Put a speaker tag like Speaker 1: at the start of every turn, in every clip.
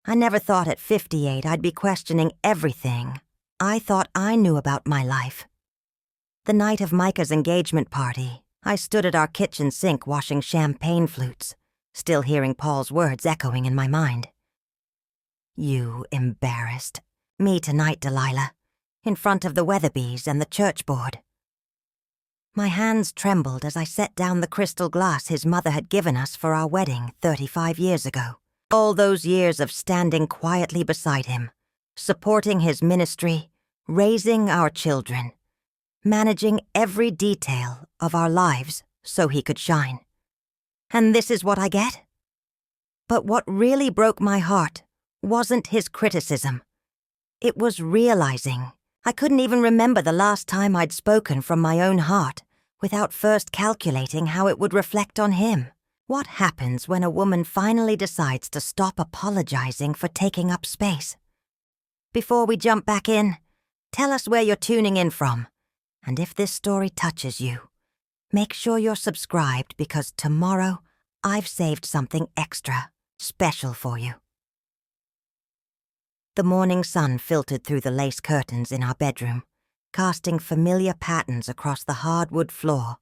Speaker 1: I never thought at 58 I'd be questioning everything I thought I knew about my life. The night of Micah's engagement party, I stood at our kitchen sink washing champagne flutes, still hearing Paul's words echoing in my mind. You embarrassed me tonight, Delilah, in front of the Weatherbys and the church board. My hands trembled as I set down the crystal glass his mother had given us for our wedding 35 years ago. All those years of standing quietly beside him, supporting his ministry, raising our children, managing every detail of our lives so he could shine. And this is what I get? But what really broke my heart wasn't his criticism. It was realizing I couldn't even remember the last time I'd spoken from my own heart without first calculating how it would reflect on him. What happens when a woman finally decides to stop apologizing for taking up space? Before we jump back in, tell us where you're tuning in from. And if this story touches you, make sure you're subscribed because tomorrow I've saved something extra special for you. The morning sun filtered through the lace curtains in our bedroom, casting familiar patterns across the hardwood floor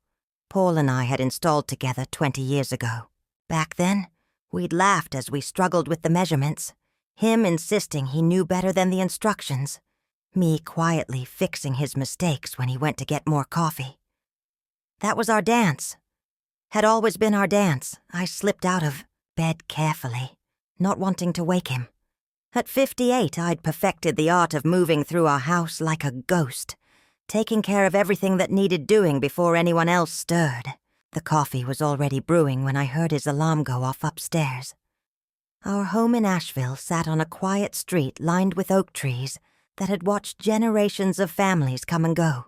Speaker 1: Paul and I had installed together 20 years ago. Back then, we'd laughed as we struggled with the measurements, him insisting he knew better than the instructions, me quietly fixing his mistakes when he went to get more coffee. That was our dance. Had always been our dance. I slipped out of bed carefully, not wanting to wake him. At 58, I'd perfected the art of moving through our house like a ghost, taking care of everything that needed doing before anyone else stirred. The coffee was already brewing when I heard his alarm go off upstairs. Our home in Asheville sat on a quiet street lined with oak trees that had watched generations of families come and go.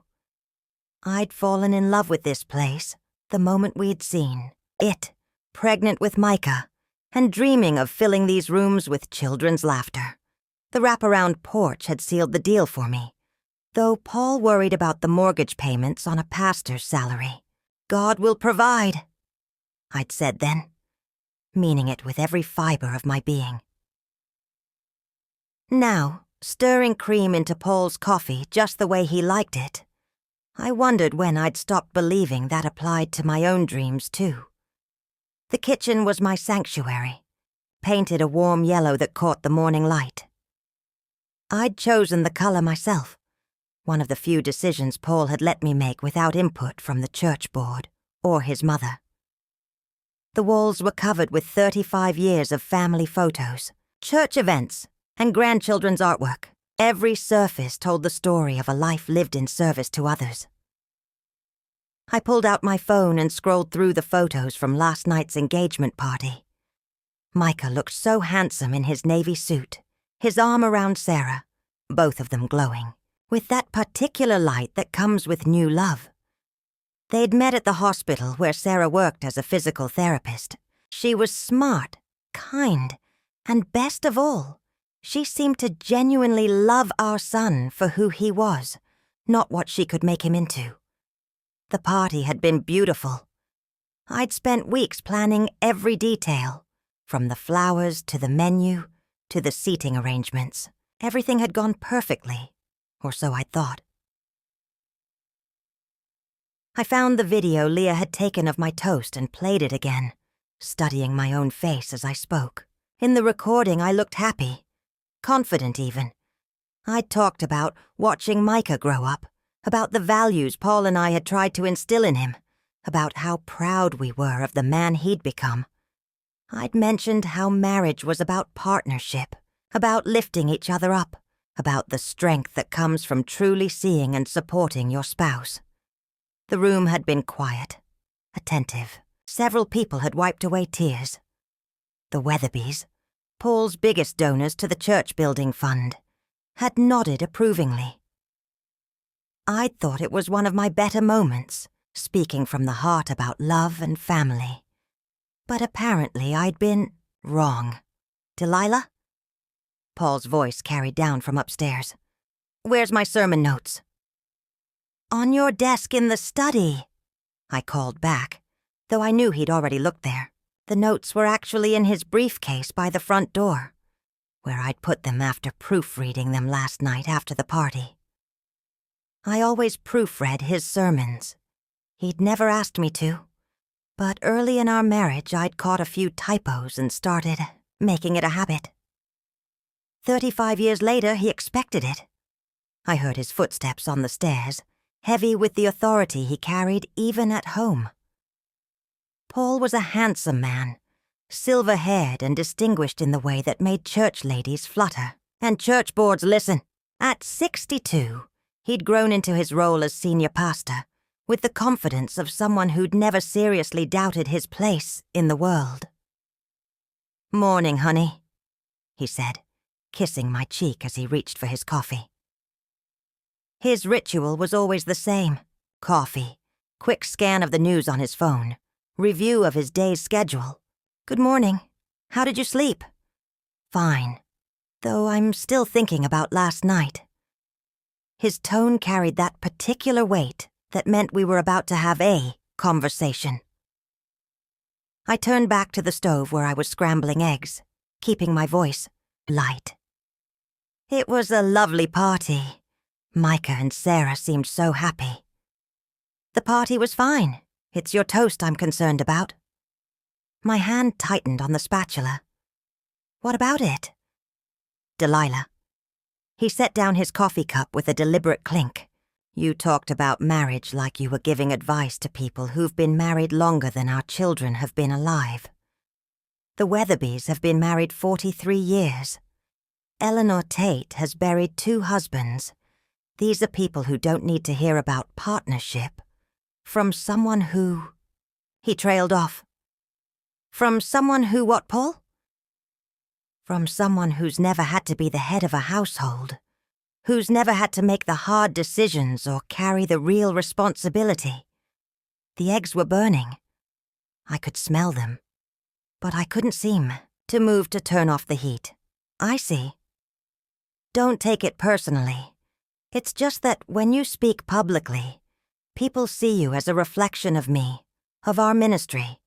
Speaker 1: I'd fallen in love with this place the moment we'd seen it, pregnant with Micah, and dreaming of filling these rooms with children's laughter. The wraparound porch had sealed the deal for me, though Paul worried about the mortgage payments on a pastor's salary. God will provide, I'd said then, meaning it with every fiber of my being. Now, stirring cream into Paul's coffee just the way he liked it, I wondered when I'd stopped believing that applied to my own dreams too. The kitchen was my sanctuary, painted a warm yellow that caught the morning light. I'd chosen the color myself, one of the few decisions Paul had let me make without input from the church board or his mother. The walls were covered with 35 years of family photos, church events, and grandchildren's artwork. Every surface told the story of a life lived in service to others. I pulled out my phone and scrolled through the photos from last night's engagement party. Micah looked so handsome in his navy suit, his arm around Sarah, both of them glowing, with that particular light that comes with new love. They'd met at the hospital where Sarah worked as a physical therapist. She was smart, kind, and best of all, she seemed to genuinely love our son for who he was, not what she could make him into. The party had been beautiful. I'd spent weeks planning every detail, from the flowers to the menu to the seating arrangements. Everything had gone perfectly, or so I thought. I found the video Leah had taken of my toast and played it again, studying my own face as I spoke. In the recording, I looked happy, confident even. I'd talked about watching Micah grow up, about the values Paul and I had tried to instill in him, about how proud we were of the man he'd become. I'd mentioned how marriage was about partnership, about lifting each other up, about the strength that comes from truly seeing and supporting your spouse. The room had been quiet, attentive. Several people had wiped away tears. The Weatherbys, Paul's biggest donors to the church building fund, had nodded approvingly. I'd thought it was one of my better moments, speaking from the heart about love and family. But apparently I'd been wrong. Delilah? Paul's voice carried down from upstairs. Where's my sermon notes? On your desk in the study, I called back, though I knew he'd already looked there. The notes were actually in his briefcase by the front door. where I'd put them after proofreading them last night after the party. I always proofread his sermons. He'd never asked me to, but early in our marriage I'd caught a few typos and started making it a habit. 35 years later, he expected it. I heard his footsteps on the stairs, heavy with the authority he carried even at home. Paul was a handsome man, silver-haired and distinguished in the way that made church ladies flutter and church boards listen. At 62, he'd grown into his role as senior pastor, with the confidence of someone who'd never seriously doubted his place in the world. "Morning, honey," he said, kissing my cheek as he reached for his coffee. His ritual was always the same: coffee, quick scan of the news on his phone, review of his day's schedule. "Good morning. How did you sleep?" "Fine, though I'm still thinking about last night." His tone carried that particular weight that meant we were about to have a conversation. I turned back to the stove where I was scrambling eggs, keeping my voice light. "It was a lovely party. Micah and Sarah seemed so happy." "The party was fine. It's your toast I'm concerned about." My hand tightened on the spatula. "What about it?" "Delilah." He set down his coffee cup with a deliberate clink. "You talked about marriage like you were giving advice to people who've been married longer than our children have been alive. The Weatherbys have been married 43 years. Eleanor Tate has buried 2 husbands. These are people who don't need to hear about partnership. From someone who—" He trailed off. "From someone who what, Paul?" "From someone who's never had to be the head of a household, who's never had to make the hard decisions or carry the real responsibility." The eggs were burning. I could smell them, but I couldn't seem to move to turn off the heat. "I see. Don't take it personally. It's just that when you speak publicly, people see you as a reflection of me, of our ministry.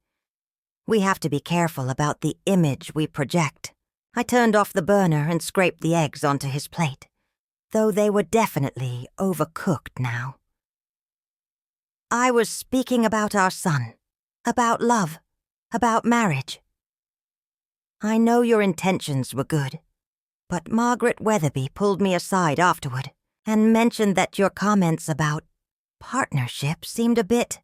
Speaker 1: We have to be careful about the image we project." I turned off the burner and scraped the eggs onto his plate, though they were definitely overcooked now. "I was speaking about our son, about love, about marriage. I know your intentions were good, but Margaret Weatherby pulled me aside afterward and mentioned that your comments about partnership seemed a bit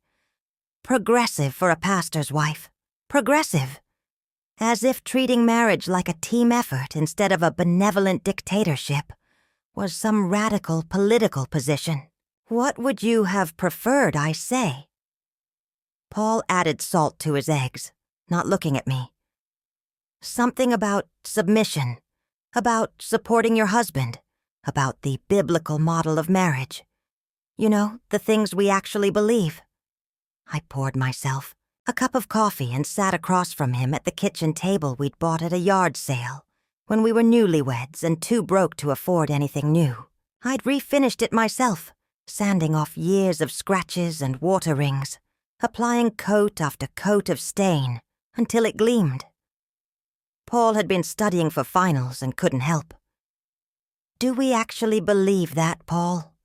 Speaker 1: progressive for a pastor's wife. Progressive. As if treating marriage like a team effort instead of a benevolent dictatorship was some radical political position. What would you have preferred I say?" Paul added salt to his eggs, not looking at me. "Something about submission, about supporting your husband, about the biblical model of marriage. You know, the things we actually believe." I poured myself a cup of coffee and sat across from him at the kitchen table we'd bought at a yard sale when we were newlyweds and too broke to afford anything new. I'd refinished it myself, sanding off years of scratches and water rings, applying coat after coat of stain until it gleamed. Paul had been studying for finals and couldn't help. "Do we actually believe that, Paul?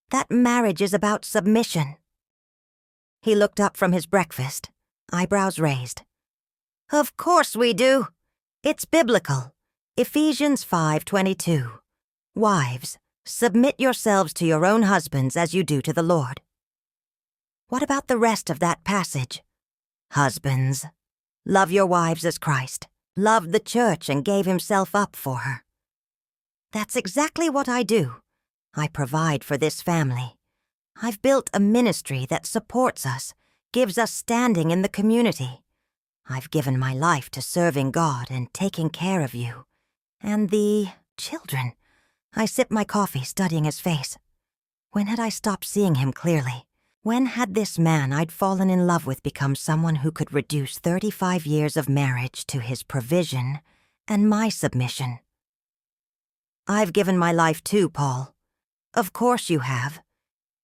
Speaker 1: That marriage is about submission?" He looked up from his breakfast, eyebrows raised. "Of course we do. It's biblical. Ephesians 5:22. Wives, submit yourselves to your own husbands as you do to the Lord." What about the rest of that passage? "Husbands, love your wives as Christ loved the church and gave himself up for her." That's exactly what I do. I provide for this family. I've built a ministry that supports us, gives us standing in the community. I've given my life to serving God and taking care of you. And the children. I sipped my coffee, studying his face. When had I stopped seeing him clearly? When had this man I'd fallen in love with become someone who could reduce 35 years of marriage to his provision and my submission? I've given my life too, Paul. Of course you have.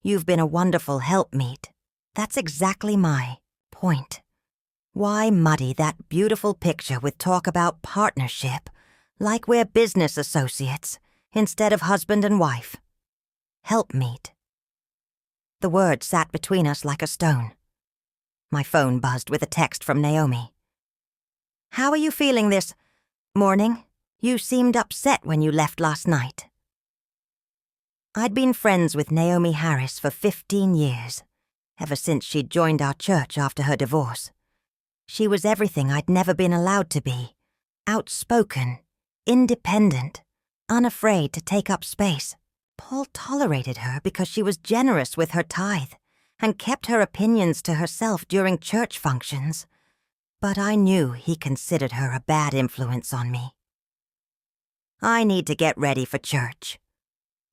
Speaker 1: You've been a wonderful helpmeet. That's exactly my point. Why muddy that beautiful picture with talk about partnership Like we're business associates instead of husband and wife. Helpmeet. The word sat between us like a stone. My phone buzzed with a text from Naomi. "How are you feeling this morning? You seemed upset when you left last night." I'd been friends with Naomi Harris for 15 years, ever since she'd joined our church after her divorce. She was everything I'd never been allowed to be. Outspoken, independent, unafraid to take up space. Paul tolerated her because she was generous with her tithe and kept her opinions to herself during church functions. But I knew he considered her a bad influence on me. "I need to get ready for church,"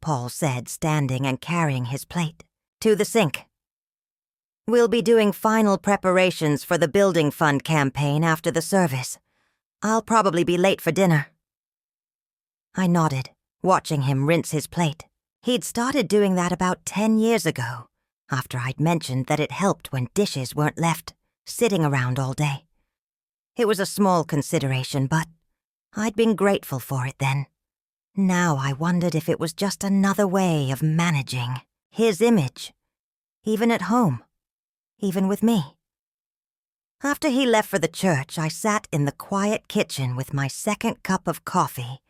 Speaker 1: Paul said, standing and carrying his plate to the sink. "We'll be doing final preparations for the building fund campaign after the service. I'll probably be late for dinner." I nodded, watching him rinse his plate. He'd started doing that about 10 years ago, after I'd mentioned that it helped when dishes weren't left sitting around all day. It was a small consideration, but I'd been grateful for it then. Now I wondered if it was just another way of managing his image, even at home, even with me. After he left for the church, I sat in the quiet kitchen with my second cup of coffee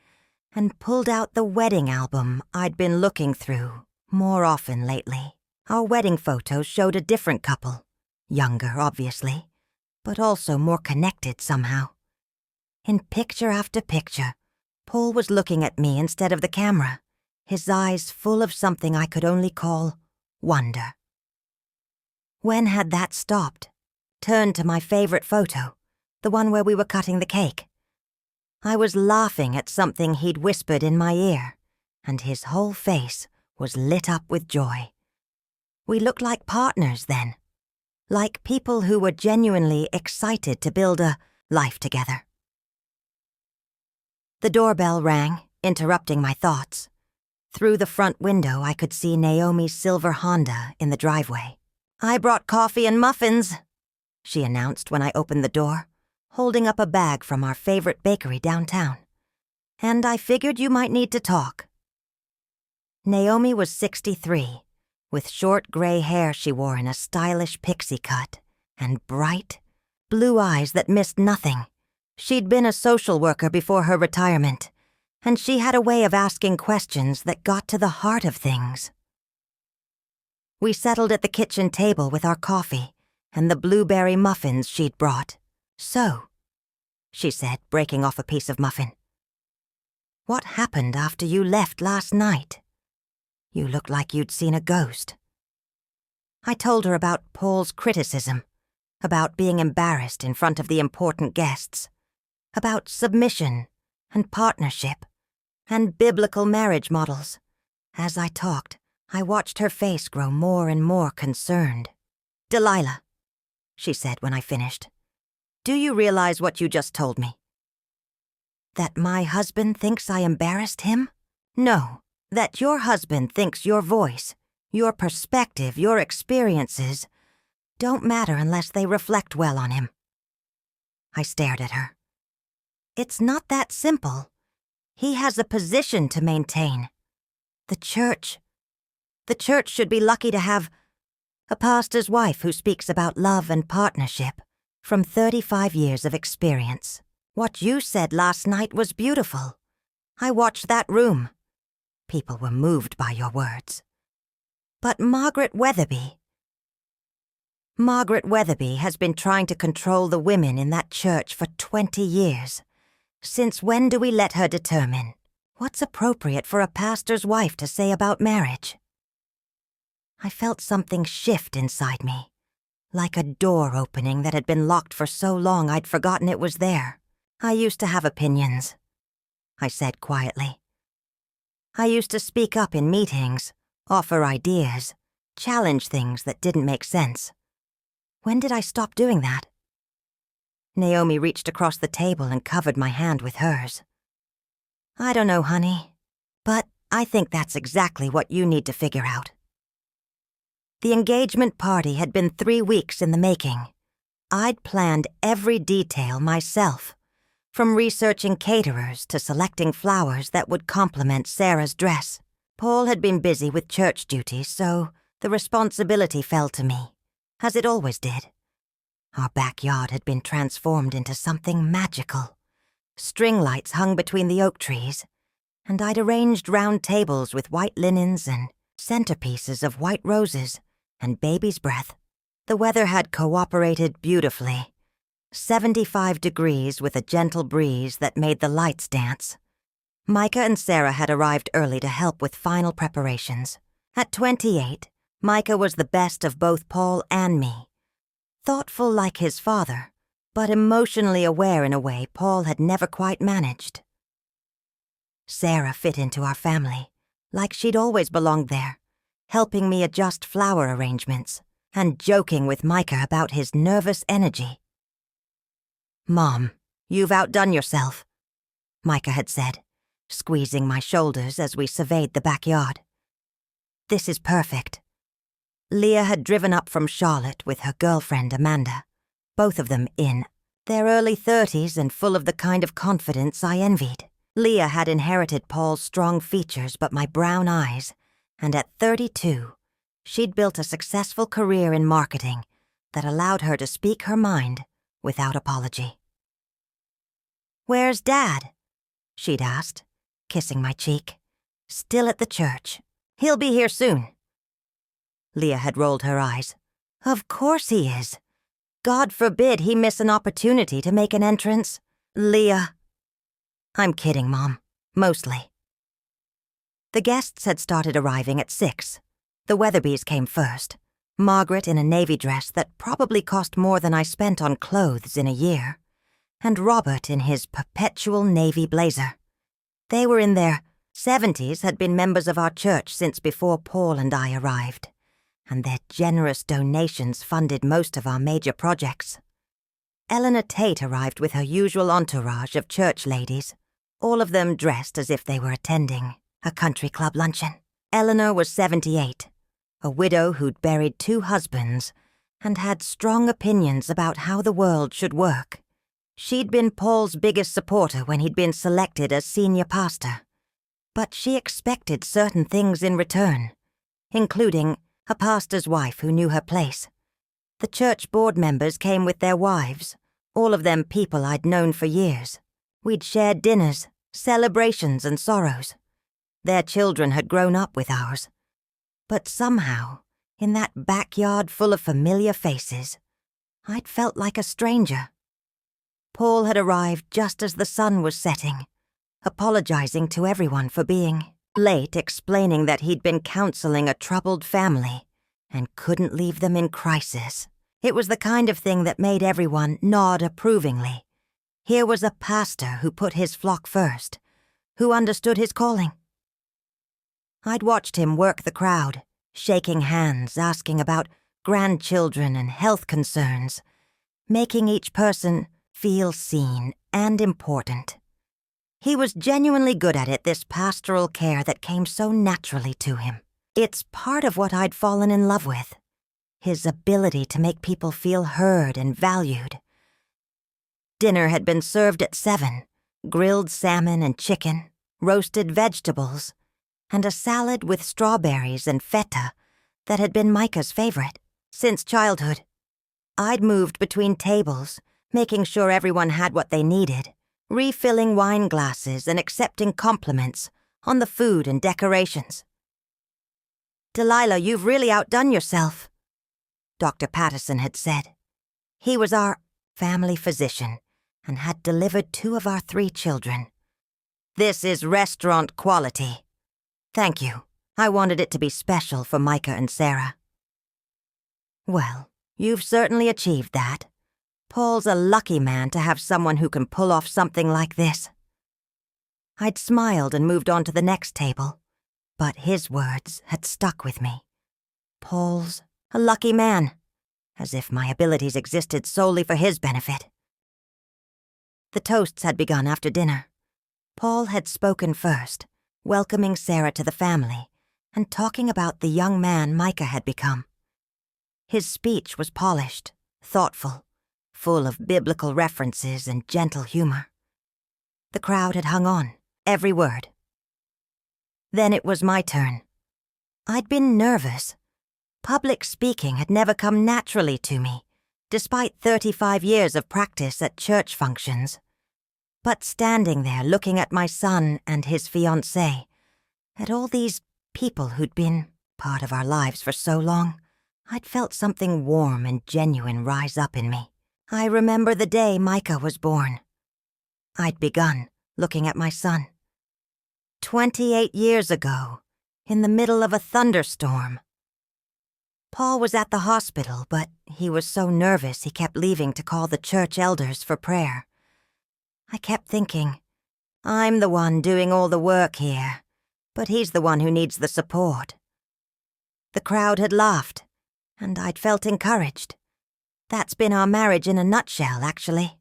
Speaker 1: and pulled out the wedding album I'd been looking through more often lately. Our wedding photos showed a different couple, younger obviously, but also more connected somehow. In picture after picture, Paul was looking at me instead of the camera, his eyes full of something I could only call wonder. When had that stopped? Turned to my favorite photo, the one where we were cutting the cake. I was laughing at something he'd whispered in my ear, and his whole face was lit up with joy. We looked like partners then, like people who were genuinely excited to build a life together. The doorbell rang, interrupting my thoughts. Through the front window, I could see Naomi's silver Honda in the driveway. "I brought coffee and muffins," she announced when I opened the door, holding up a bag from our favorite bakery downtown. "And I figured you might need to talk." Naomi was 63, with short gray hair she wore in a stylish pixie cut, and bright, blue eyes that missed nothing. She'd been a social worker before her retirement, and she had a way of asking questions that got to the heart of things. We settled at the kitchen table with our coffee and the blueberry muffins she'd brought. "So," she said, breaking off a piece of muffin, "what happened after you left last night? You looked like you'd seen a ghost." I told her about Paul's criticism, about being embarrassed in front of the important guests, about submission and partnership and biblical marriage models. As I talked, I watched her face grow more and more concerned. "Delilah," she said when I finished, "do you realize what you just told me?" "That my husband thinks I embarrassed him?" "No, that your husband thinks your voice, your perspective, your experiences don't matter unless they reflect well on him." I stared at her. "It's not that simple. He has a position to maintain. The church should be lucky to have a pastor's wife who speaks about love and partnership from 35 years of experience. What you said last night was beautiful. I watched that room. People were moved by your words. But Margaret Weatherby has been trying to control the women in that church for 20 years. Since when do we let her determine what's appropriate for a pastor's wife to say about marriage?" I felt something shift inside me, like a door opening that had been locked for so long I'd forgotten it was there. "I used to have opinions," I said quietly. "I used to speak up in meetings, offer ideas, challenge things that didn't make sense. When did I stop doing that?" Naomi reached across the table and covered my hand with hers. "I don't know, honey, but I think that's exactly what you need to figure out." The engagement party had been 3 weeks in the making. I'd planned every detail myself, From researching caterers to selecting flowers that would complement Sarah's dress. Paul had been busy with church duties, so the responsibility fell to me, as it always did. Our backyard had been transformed into something magical. String lights hung between the oak trees, and I'd arranged round tables with white linens and centerpieces of white roses and baby's breath. The weather had cooperated beautifully. 75 degrees with a gentle breeze that made the lights dance. Micah and Sarah had arrived early to help with final preparations. At 28, Micah was the best of both Paul and me. Thoughtful like his father, but emotionally aware in a way Paul had never quite managed. Sarah fit into our family, like she'd always belonged there, helping me adjust flower arrangements and joking with Micah about his nervous energy. "Mom, you've outdone yourself," Micah had said, squeezing my shoulders as we surveyed the backyard. "This is perfect." Leah had driven up from Charlotte with her girlfriend Amanda, both of them in their early 30s and full of the kind of confidence I envied. Leah had inherited Paul's strong features but my brown eyes, and at 32, she'd built a successful career in marketing that allowed her to speak her mind without apology. "Where's Dad?" she'd asked, kissing my cheek. "Still at the church. He'll be here soon." Leah had rolled her eyes. "Of course he is. God forbid he miss an opportunity to make an entrance. Leah." "I'm kidding, Mom. Mostly." The guests had started arriving at 6. The Weatherbys came first. Margaret in a navy dress that probably cost more than I spent on clothes in a year, and Robert in his perpetual navy blazer. They were in their 70s, had been members of our church since before Paul and I arrived, and their generous donations funded most of our major projects. Eleanor Tate arrived with her usual entourage of church ladies, all of them dressed as if they were attending a country club luncheon. Eleanor was 78, a widow who'd buried 2 husbands and had strong opinions about how the world should work. She'd been Paul's biggest supporter when he'd been selected as senior pastor, but she expected certain things in return, including a pastor's wife who knew her place. The church board members came with their wives, all of them people I'd known for years. We'd shared dinners, celebrations, and sorrows. Their children had grown up with ours. But somehow, in that backyard full of familiar faces, I'd felt like a stranger. Paul had arrived just as the sun was setting, apologizing to everyone for being late, explaining that he'd been counseling a troubled family and couldn't leave them in crisis. It was the kind of thing that made everyone nod approvingly. Here was a pastor who put his flock first, who understood his calling. I'd watched him work the crowd, shaking hands, asking about grandchildren and health concerns, making each person feel seen and important. He was genuinely good at it, this pastoral care that came so naturally to him. It's part of what I'd fallen in love with, his ability to make people feel heard and valued. Dinner had been served at 7, grilled salmon and chicken, roasted vegetables, and a salad with strawberries and feta that had been Micah's favorite since childhood. I'd moved between tables, making sure everyone had what they needed, refilling wine glasses and accepting compliments on the food and decorations. "Delilah, you've really outdone yourself," Dr. Patterson had said. He was our family physician and had delivered 2 of our 3 children. "This is restaurant quality." "Thank you. I wanted it to be special for Micah and Sarah." "Well, you've certainly achieved that. Paul's a lucky man to have someone who can pull off something like this." I'd smiled and moved on to the next table, but his words had stuck with me. Paul's a lucky man, as if my abilities existed solely for his benefit. The toasts had begun after dinner. Paul had spoken first, welcoming Sarah to the family and talking about the young man Micah had become. His speech was polished, thoughtful, full of biblical references and gentle humor. The crowd had hung on, every word. Then it was my turn. I'd been nervous. Public speaking had never come naturally to me, despite 35 years of practice at church functions. But standing there looking at my son and his fiancée, at all these people who'd been part of our lives for so long, I'd felt something warm and genuine rise up in me. I remember the day Micah was born. I'd begun looking at my son. 28 years ago, in the middle of a thunderstorm. Paul was at the hospital, but he was so nervous he kept leaving to call the church elders for prayer. I kept thinking, I'm the one doing all the work here, but he's the one who needs the support. The crowd had laughed, and I'd felt encouraged. That's been our marriage in a nutshell, actually.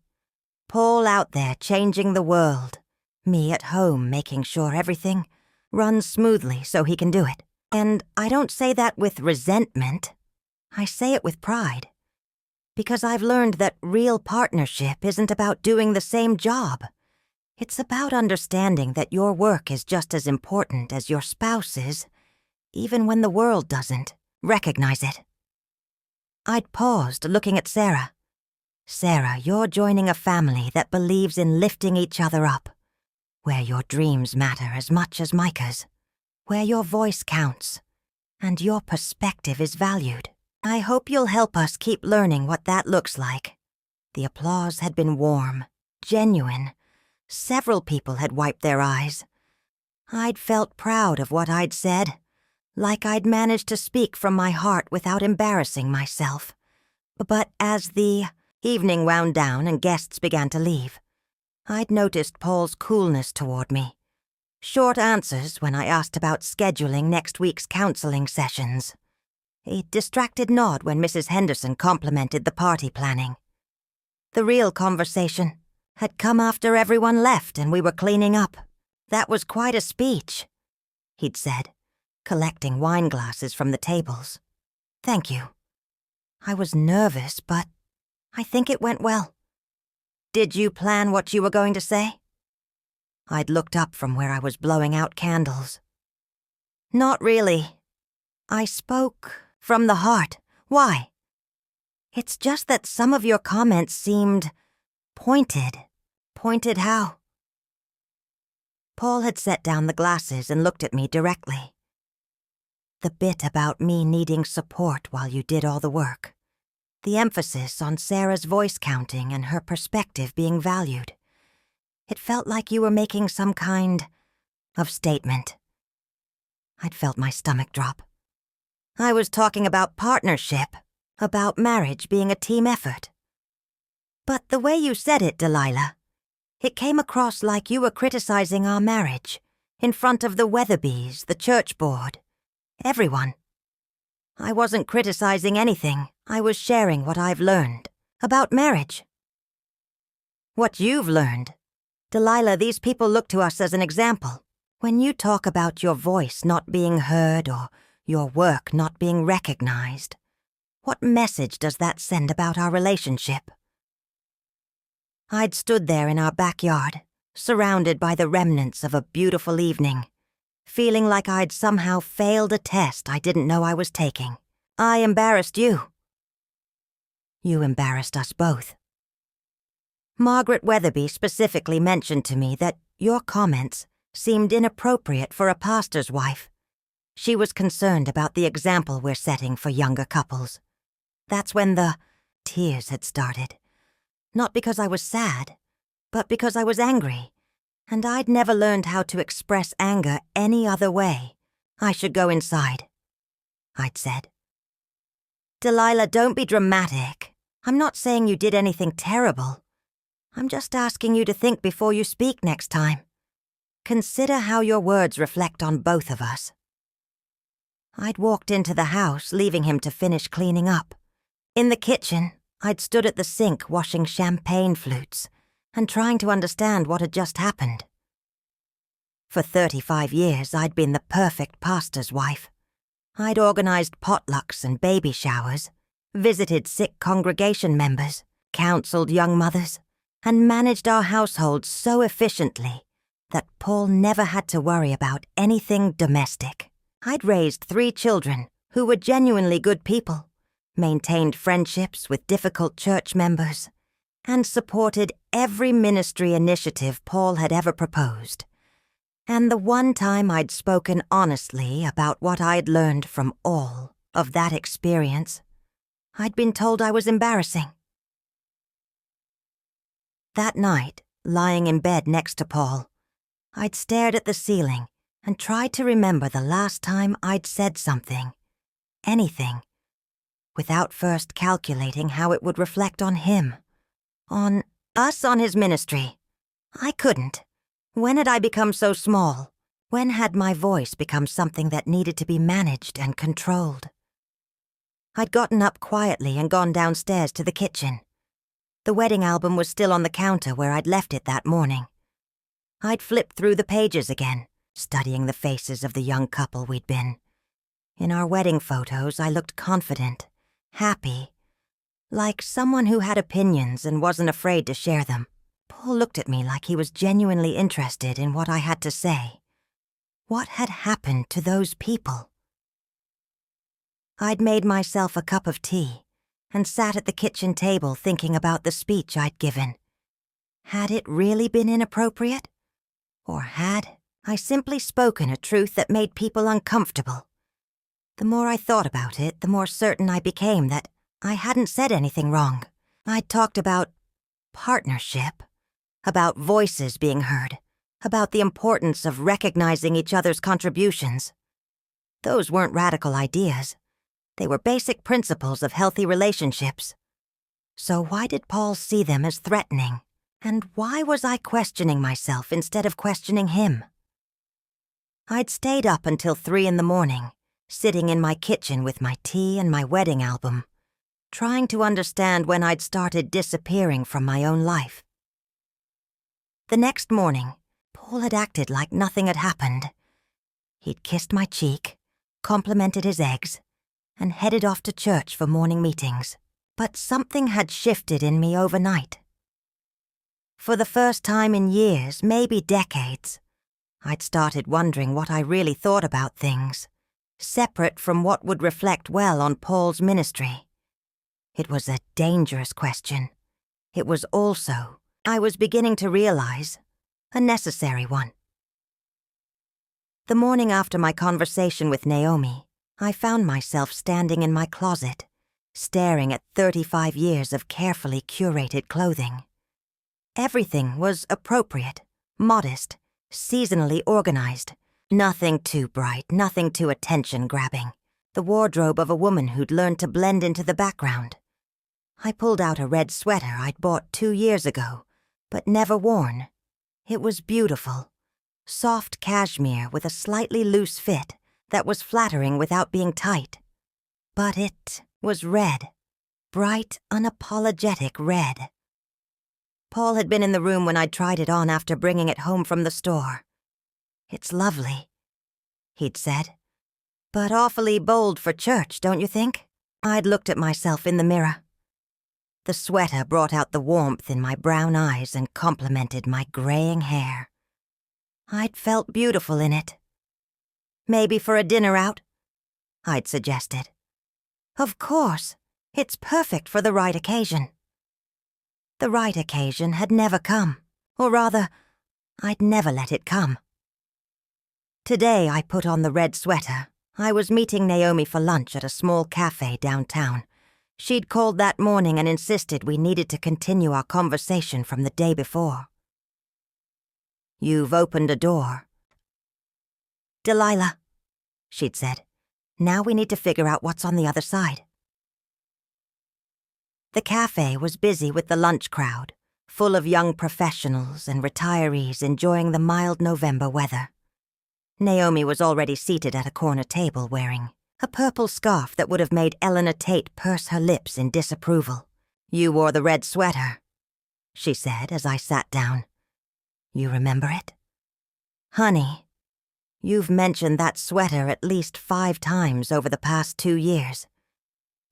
Speaker 1: Paul out there changing the world, me at home making sure everything runs smoothly so he can do it. And I don't say that with resentment. I say it with pride. Because I've learned that real partnership isn't about doing the same job. It's about understanding that your work is just as important as your spouse's, even when the world doesn't recognize it. I'd paused, looking at Sarah. Sarah, you're joining a family that believes in lifting each other up, where your dreams matter as much as Micah's, where your voice counts, and your perspective is valued. I hope you'll help us keep learning what that looks like. The applause had been warm, genuine. Several people had wiped their eyes. I'd felt proud of what I'd said, like I'd managed to speak from my heart without embarrassing myself. But as the evening wound down and guests began to leave, I'd noticed Paul's coolness toward me. Short answers when I asked about scheduling next week's counseling sessions. A distracted nod when Mrs. Henderson complimented the party planning. The real conversation had come after everyone left and we were cleaning up. That was quite a speech, he'd said, collecting wine glasses from the tables. Thank you. I was nervous, but I think it went well. Did you plan what you were going to say? I'd looked up from where I was blowing out candles. Not really. I spoke from the heart. Why? It's just that some of your comments seemed pointed. Pointed how? Paul had set down the glasses and looked at me directly. The bit about me needing support while you did all the work. The emphasis on Sarah's voice counting and her perspective being valued. It felt like you were making some kind of statement. I'd felt my stomach drop. I was talking about partnership, about marriage being a team effort. But the way you said it, Delilah, it came across like you were criticizing our marriage, in front of the Weatherbys, the church board, everyone. I wasn't criticizing anything. I was sharing what I've learned about marriage. What you've learned. Delilah, these people look to us as an example. When you talk about your voice not being heard or your work not being recognized, what message does that send about our relationship? I'd stood there in our backyard, surrounded by the remnants of a beautiful evening, feeling like I'd somehow failed a test I didn't know I was taking. I embarrassed you. You embarrassed us both. Margaret Weatherby specifically mentioned to me that your comments seemed inappropriate for a pastor's wife. She was concerned about the example we're setting for younger couples. That's when the tears had started. Not because I was sad, but because I was angry, and I'd never learned how to express anger any other way. I should go inside, I'd said. Delilah, don't be dramatic. I'm not saying you did anything terrible. I'm just asking you to think before you speak next time. Consider how your words reflect on both of us. I'd walked into the house, leaving him to finish cleaning up. In the kitchen, I'd stood at the sink washing champagne flutes and trying to understand what had just happened. For 35 years, I'd been the perfect pastor's wife. I'd organized potlucks and baby showers, visited sick congregation members, counseled young mothers, and managed our household so efficiently that Paul never had to worry about anything domestic. I'd raised 3 children who were genuinely good people, maintained friendships with difficult church members, and supported every ministry initiative Paul had ever proposed. And the one time I'd spoken honestly about what I'd learned from all of that experience, I'd been told I was embarrassing. That night, lying in bed next to Paul, I'd stared at the ceiling and tried to remember the last time I'd said something, anything, without first calculating how it would reflect on him, on us, on his ministry. I couldn't. When had I become so small? When had my voice become something that needed to be managed and controlled? I'd gotten up quietly and gone downstairs to the kitchen. The wedding album was still on the counter where I'd left it that morning. I'd flipped through the pages again, studying the faces of the young couple we'd been. In our wedding photos, I looked confident, happy, like someone who had opinions and wasn't afraid to share them. Paul looked at me like he was genuinely interested in what I had to say. What had happened to those people? I'd made myself a cup of tea and sat at the kitchen table thinking about the speech I'd given. Had it really been inappropriate? Or had I simply spoken a truth that made people uncomfortable? The more I thought about it, the more certain I became that I hadn't said anything wrong. I'd talked about partnership, about voices being heard, about the importance of recognizing each other's contributions. Those weren't radical ideas. They were basic principles of healthy relationships. So why did Paul see them as threatening? And why was I questioning myself instead of questioning him? I'd stayed up until 3 a.m, sitting in my kitchen with my tea and my wedding album, trying to understand when I'd started disappearing from my own life. The next morning, Paul had acted like nothing had happened. He'd kissed my cheek, complimented his eggs, and headed off to church for morning meetings. But something had shifted in me overnight. For the first time in years, maybe decades, I'd started wondering what I really thought about things, separate from what would reflect well on Paul's ministry. It was a dangerous question. It was also, I was beginning to realize, a necessary one. The morning after my conversation with Naomi, I found myself standing in my closet, staring at 35 years of carefully curated clothing. Everything was appropriate, modest, seasonally organized. Nothing too bright, nothing too attention-grabbing. The wardrobe of a woman who'd learned to blend into the background. I pulled out a red sweater I'd bought 2 years ago, but never worn. It was beautiful. Soft cashmere with a slightly loose fit that was flattering without being tight. But it was red. Bright, unapologetic red. Paul had been in the room when I'd tried it on after bringing it home from the store. "It's lovely," he'd said. "But awfully bold for church, don't you think?" I'd looked at myself in the mirror. The sweater brought out the warmth in my brown eyes and complemented my graying hair. I'd felt beautiful in it. "Maybe for a dinner out?" I'd suggested. "Of course. It's perfect for the right occasion." The right occasion had never come. Or rather, I'd never let it come. Today I put on the red sweater. I was meeting Naomi for lunch at a small cafe downtown. She'd called that morning and insisted we needed to continue our conversation from the day before. "You've opened a door." "Delilah," she'd said. "Now we need to figure out what's on the other side." The cafe was busy with the lunch crowd, full of young professionals and retirees enjoying the mild November weather. Naomi was already seated at a corner table wearing a purple scarf that would have made Eleanor Tate purse her lips in disapproval. "You wore the red sweater," she said as I sat down. "You remember it?" "Honey, you've mentioned that sweater at least 5 times over the past 2 years.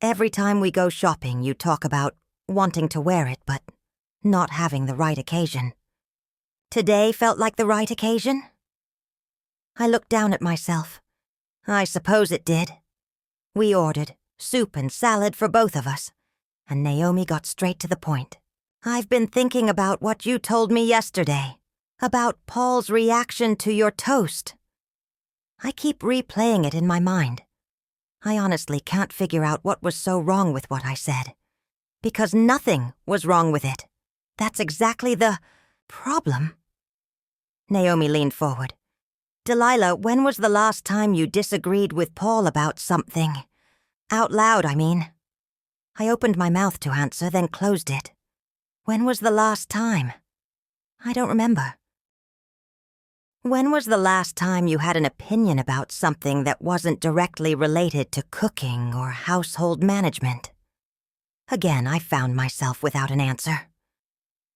Speaker 1: Every time we go shopping, you talk about wanting to wear it, but not having the right occasion. Today felt like the right occasion? I looked down at myself. I suppose it did. We ordered soup and salad for both of us, and Naomi got straight to the point. I've been thinking about what you told me yesterday, about Paul's reaction to your toast. I keep replaying it in my mind. I honestly can't figure out what was so wrong with what I said, because nothing was wrong with it. That's exactly the problem. Naomi leaned forward. Delilah, when was the last time you disagreed with Paul about something? Out loud, I mean. I opened my mouth to answer, then closed it. When was the last time? I don't remember. When was the last time you had an opinion about something that wasn't directly related to cooking or household management? Again, I found myself without an answer.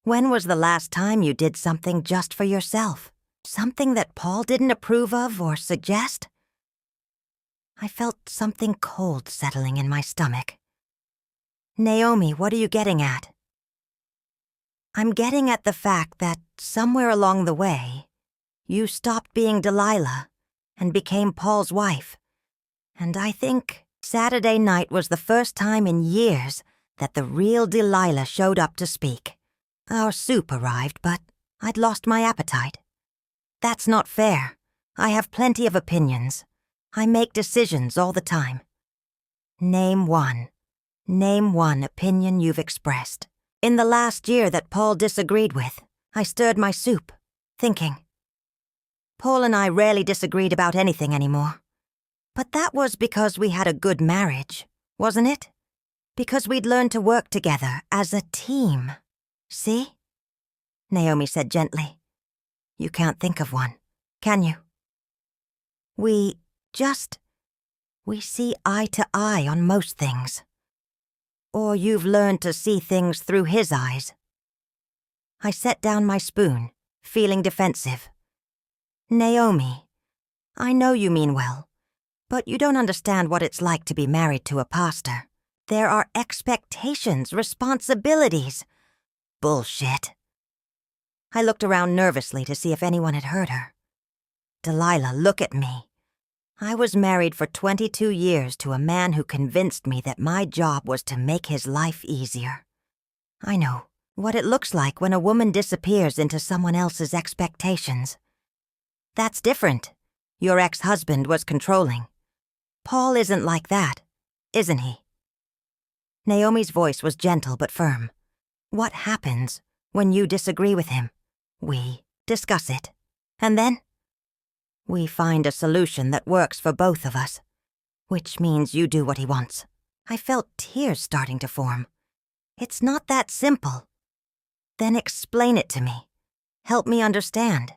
Speaker 1: When was the last time you did something just for yourself? Something that Paul didn't approve of or suggest? I felt something cold settling in my stomach. Naomi, what are you getting at? I'm getting at the fact that somewhere along the way, you stopped being Delilah and became Paul's wife. And I think Saturday night was the first time in years that the real Delilah showed up to speak. Our soup arrived, but I'd lost my appetite. That's not fair. I have plenty of opinions. I make decisions all the time. Name one. Name one opinion you've expressed. In the last year that Paul disagreed with, I stirred my soup, thinking. Paul and I rarely disagreed about anything anymore. But that was because we had a good marriage, wasn't it? Because we'd learned to work together as a team. See? Naomi said gently. You can't think of one, can you? We see eye to eye on most things. Or you've learned to see things through his eyes. I set down my spoon, feeling defensive. Naomi, I know you mean well, but you don't understand what it's like to be married to a pastor. There are expectations, responsibilities. Bullshit. I looked around nervously to see if anyone had heard her. Delilah, look at me. I was married for 22 years to a man who convinced me that my job was to make his life easier. I know what it looks like when a woman disappears into someone else's expectations. That's different. Your ex-husband was controlling. Paul isn't like that, isn't he? Naomi's voice was gentle but firm. What happens when you disagree with him? We discuss it. And then? We find a solution that works for both of us, which means you do what he wants. I felt tears starting to form. It's not that simple. Then explain it to me. Help me understand.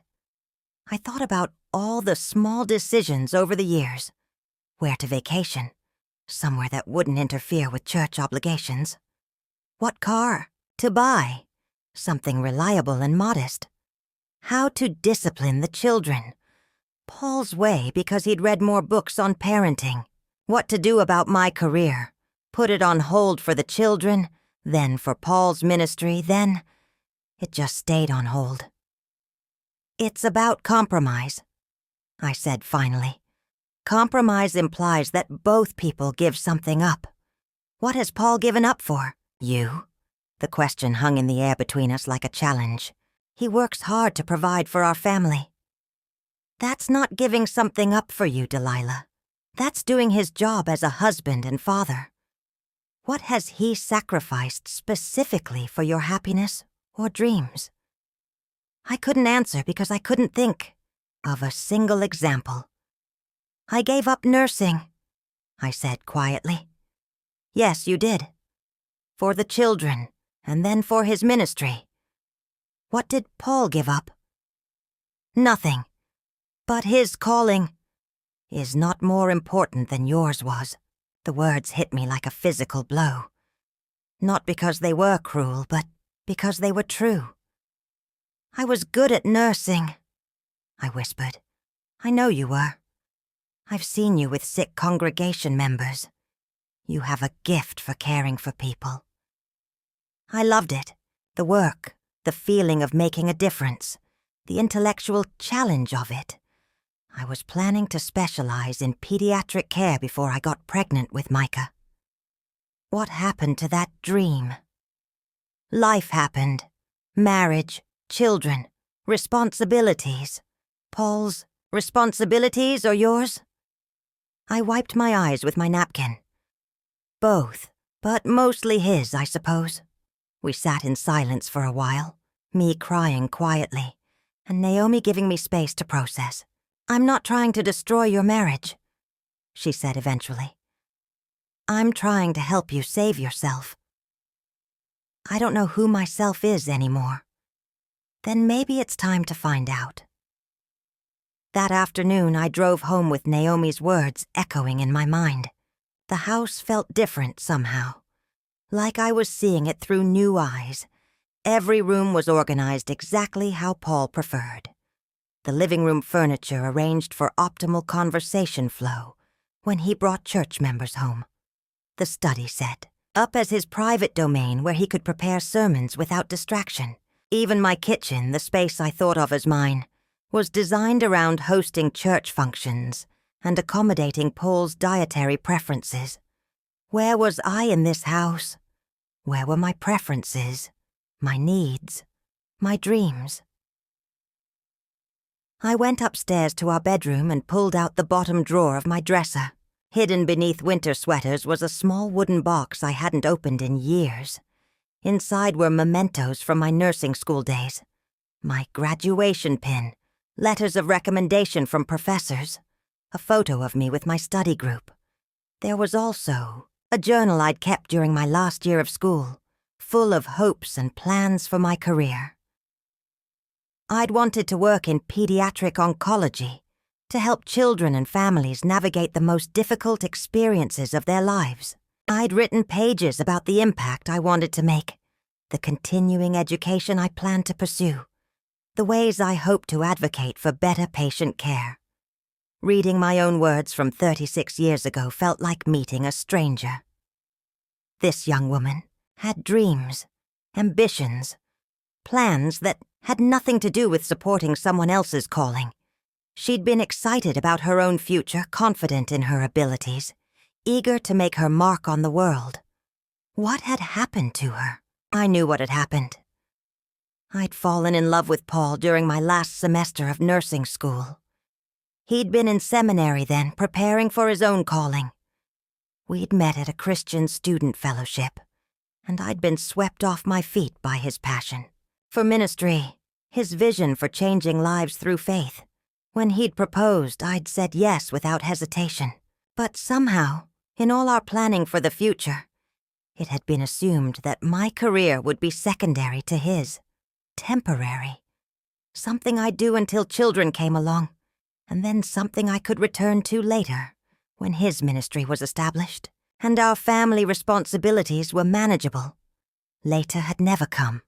Speaker 1: I thought about all the small decisions over the years. Where to vacation, somewhere that wouldn't interfere with church obligations. What car to buy, something reliable and modest. How to discipline the children. Paul's way because he'd read more books on parenting. What to do about my career. Put it on hold for the children, then for Paul's ministry, then it just stayed on hold. It's about compromise, I said finally. Compromise implies that both people give something up. What has Paul given up for? You? The question hung in the air between us like a challenge. He works hard to provide for our family. That's not giving something up for you, Delilah. That's doing his job as a husband and father. What has he sacrificed specifically for your happiness or dreams? I couldn't answer because I couldn't think of a single example. I gave up nursing, I said quietly. Yes, you did. For the children, and then for his ministry. What did Paul give up? Nothing. But his calling is not more important than yours was. The words hit me like a physical blow. Not because they were cruel, but because they were true. I was good at nursing, I whispered. I know you were. I've seen you with sick congregation members. You have a gift for caring for people. I loved it. The work, the feeling of making a difference, the intellectual challenge of it. I was planning to specialize in pediatric care before I got pregnant with Micah. What happened to that dream? Life happened. Marriage, children, responsibilities. Paul's responsibilities or yours? I wiped my eyes with my napkin. Both, but mostly his, I suppose. We sat in silence for a while, me crying quietly, and Naomi giving me space to process. "I'm not trying to destroy your marriage," she said eventually. "I'm trying to help you save yourself." I don't know who myself is anymore. Then maybe it's time to find out. That afternoon, I drove home with Naomi's words echoing in my mind. The house felt different somehow, like I was seeing it through new eyes. Every room was organized exactly how Paul preferred. The living room furniture arranged for optimal conversation flow when he brought church members home. The study set, up as his private domain where he could prepare sermons without distraction. Even my kitchen, the space I thought of as mine, was designed around hosting church functions and accommodating Paul's dietary preferences. Where was I in this house? Where were my preferences, my needs, my dreams? I went upstairs to our bedroom and pulled out the bottom drawer of my dresser. Hidden beneath winter sweaters was a small wooden box I hadn't opened in years. Inside were mementos from my nursing school days, my graduation pin, letters of recommendation from professors, a photo of me with my study group. There was also a journal I'd kept during my last year of school, full of hopes and plans for my career. I'd wanted to work in pediatric oncology, to help children and families navigate the most difficult experiences of their lives. I'd written pages about the impact I wanted to make, the continuing education I planned to pursue, the ways I hoped to advocate for better patient care. Reading my own words from 36 years ago felt like meeting a stranger. This young woman had dreams, ambitions, plans that had nothing to do with supporting someone else's calling. She'd been excited about her own future, confident in her abilities, eager to make her mark on the world. What had happened to her? I knew what had happened. I'd fallen in love with Paul during my last semester of nursing school. He'd been in seminary then, preparing for his own calling. We'd met at a Christian student fellowship, and I'd been swept off my feet by his passion for ministry, his vision for changing lives through faith. When he'd proposed, I'd said yes without hesitation. But somehow, in all our planning for the future, it had been assumed that my career would be secondary to his, temporary. Something I'd do until children came along, and then something I could return to later, when his ministry was established, and our family responsibilities were manageable. Later had never come.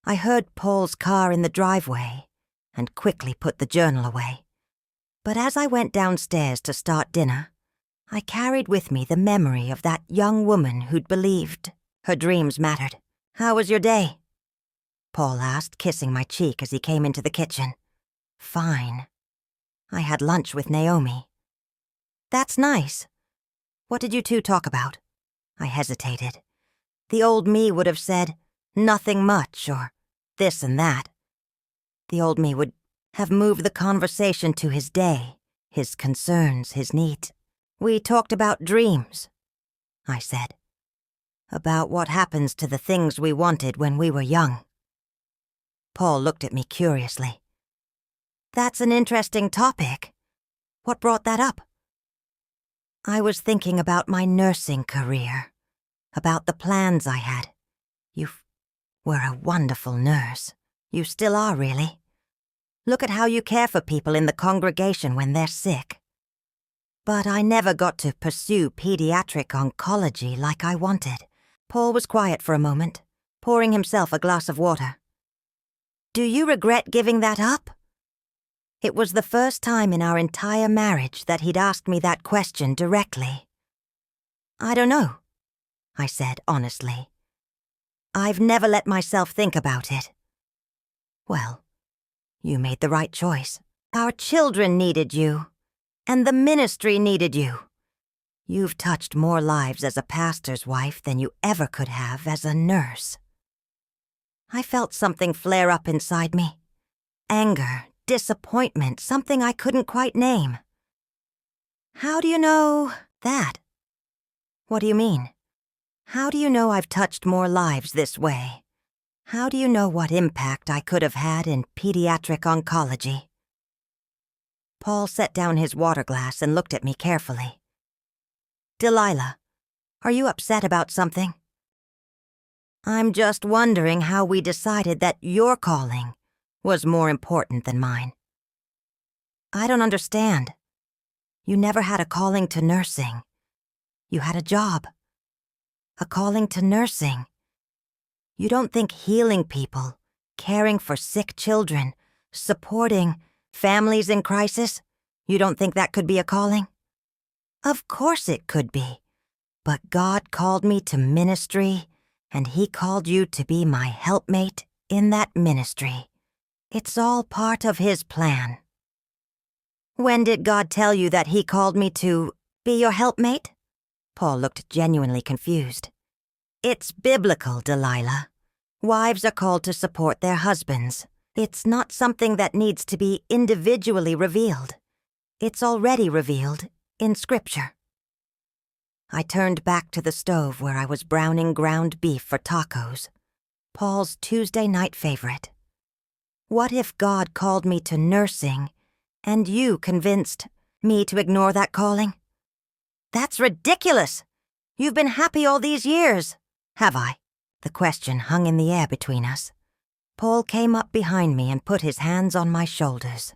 Speaker 1: I heard Paul's car in the driveway, and quickly put the journal away. But as I went downstairs to start dinner, I carried with me the memory of that young woman who'd believed her dreams mattered. "How was your day?" Paul asked, kissing my cheek as he came into the kitchen. "Fine. I had lunch with Naomi." "That's nice. What did you two talk about?" I hesitated. The old me would have said, "Nothing much," or this and that. The old me would have moved the conversation to his day, his concerns, his needs. "We talked about dreams," I said. "About what happens to the things we wanted when we were young." Paul looked at me curiously. "That's an interesting topic. What brought that up?" "I was thinking about my nursing career, about the plans I had. You were a wonderful nurse. You still are, really. Look at how you care for people in the congregation when they're sick. But I never got to pursue pediatric oncology like I wanted." Paul was quiet for a moment, pouring himself a glass of water. "Do you regret giving that up?" It was the first time in our entire marriage that he'd asked me that question directly. "I don't know," I said honestly. I've never let myself think about it. Well, you made the right choice. Our children needed you, and the ministry needed you. You've touched more lives as a pastor's wife than you ever could have as a nurse. I felt something flare up inside me. Anger, disappointment, something I couldn't quite name. How do you know that? What do you mean? How do you know I've touched more lives this way? How do you know what impact I could have had in pediatric oncology? Paul set down his water glass and looked at me carefully. Delilah, are you upset about something? I'm just wondering how we decided that your calling was more important than mine. I don't understand. You never had a calling to nursing. You had a job. A calling to nursing. You don't think healing people, caring for sick children, supporting families in crisis, you don't think that could be a calling? Of course it could be. But God called me to ministry, and He called you to be my helpmate in that ministry. It's all part of His plan. When did God tell you that He called me to be your helpmate? Paul looked genuinely confused. It's biblical, Delilah. Wives are called to support their husbands. It's not something that needs to be individually revealed. It's already revealed in Scripture. I turned back to the stove where I was browning ground beef for tacos, Paul's Tuesday night favorite. What if God called me to nursing, and you convinced me to ignore that calling? That's ridiculous! You've been happy all these years. Have I? The question hung in the air between us. Paul came up behind me and put his hands on my shoulders.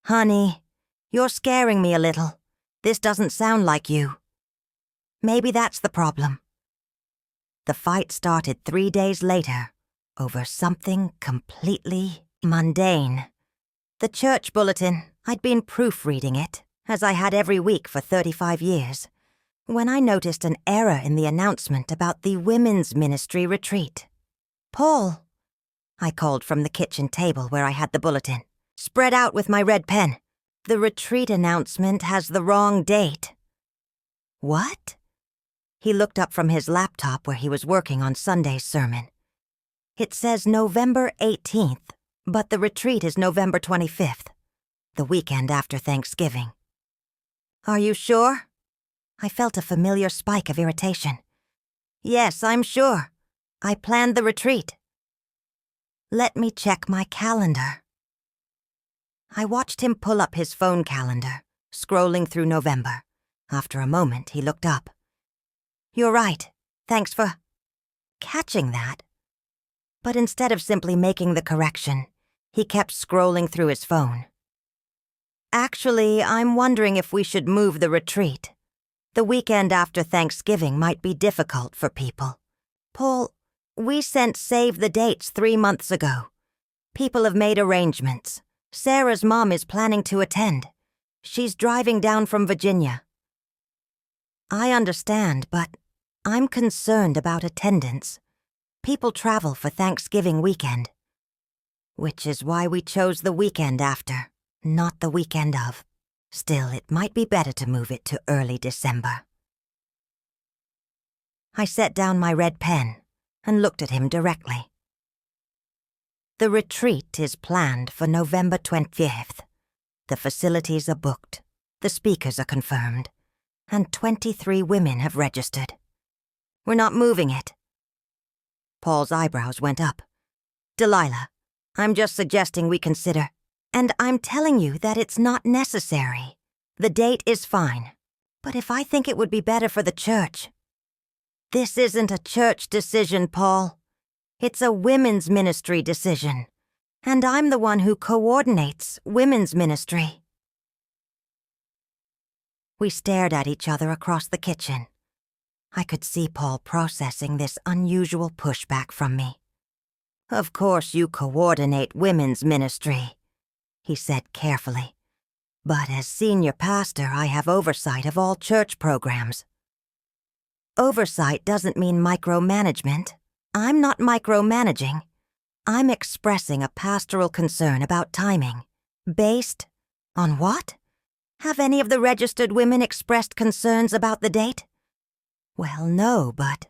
Speaker 1: Honey, you're scaring me a little. This doesn't sound like you. Maybe that's the problem. The fight started 3 days later over something completely mundane. The church bulletin. I'd been proofreading it, as I had every week for 35 years, when I noticed an error in the announcement about the women's ministry retreat. Paul, I called from the kitchen table where I had the bulletin, spread out with my red pen. The retreat announcement has the wrong date. What? He looked up from his laptop where he was working on Sunday's sermon. It says November 18th, but the retreat is November 25th, the weekend after Thanksgiving. Are you sure? I felt a familiar spike of irritation. Yes, I'm sure. I planned the retreat. Let me check my calendar. I watched him pull up his phone calendar, scrolling through November. After a moment, he looked up. You're right. Thanks for catching that. But instead of simply making the correction, he kept scrolling through his phone. Actually, I'm wondering if we should move the retreat. The weekend after Thanksgiving might be difficult for people. Paul, we sent save the dates 3 months ago. People have made arrangements. Sarah's mom is planning to attend. She's driving down from Virginia. I understand, but I'm concerned about attendance. People travel for Thanksgiving weekend. Which is why we chose the weekend after, not the weekend of. Still, it might be better to move it to early December. I set down my red pen and looked at him directly. The retreat is planned for November 25th. The facilities are booked, the speakers are confirmed, and 23 women have registered. We're not moving it. Paul's eyebrows went up. Delilah, I'm just suggesting we consider, and I'm telling you that it's not necessary. The date is fine. But if I think it would be better for the church. This isn't a church decision, Paul. It's a women's ministry decision. And I'm the one who coordinates women's ministry. We stared at each other across the kitchen. I could see Paul processing this unusual pushback from me. Of course you coordinate women's ministry, he said carefully. But as senior pastor, I have oversight of all church programs. Oversight doesn't mean micromanagement, I'm not micromanaging. I'm expressing a pastoral concern about timing. Based on what? Have any of the registered women expressed concerns about the date? Well, no, but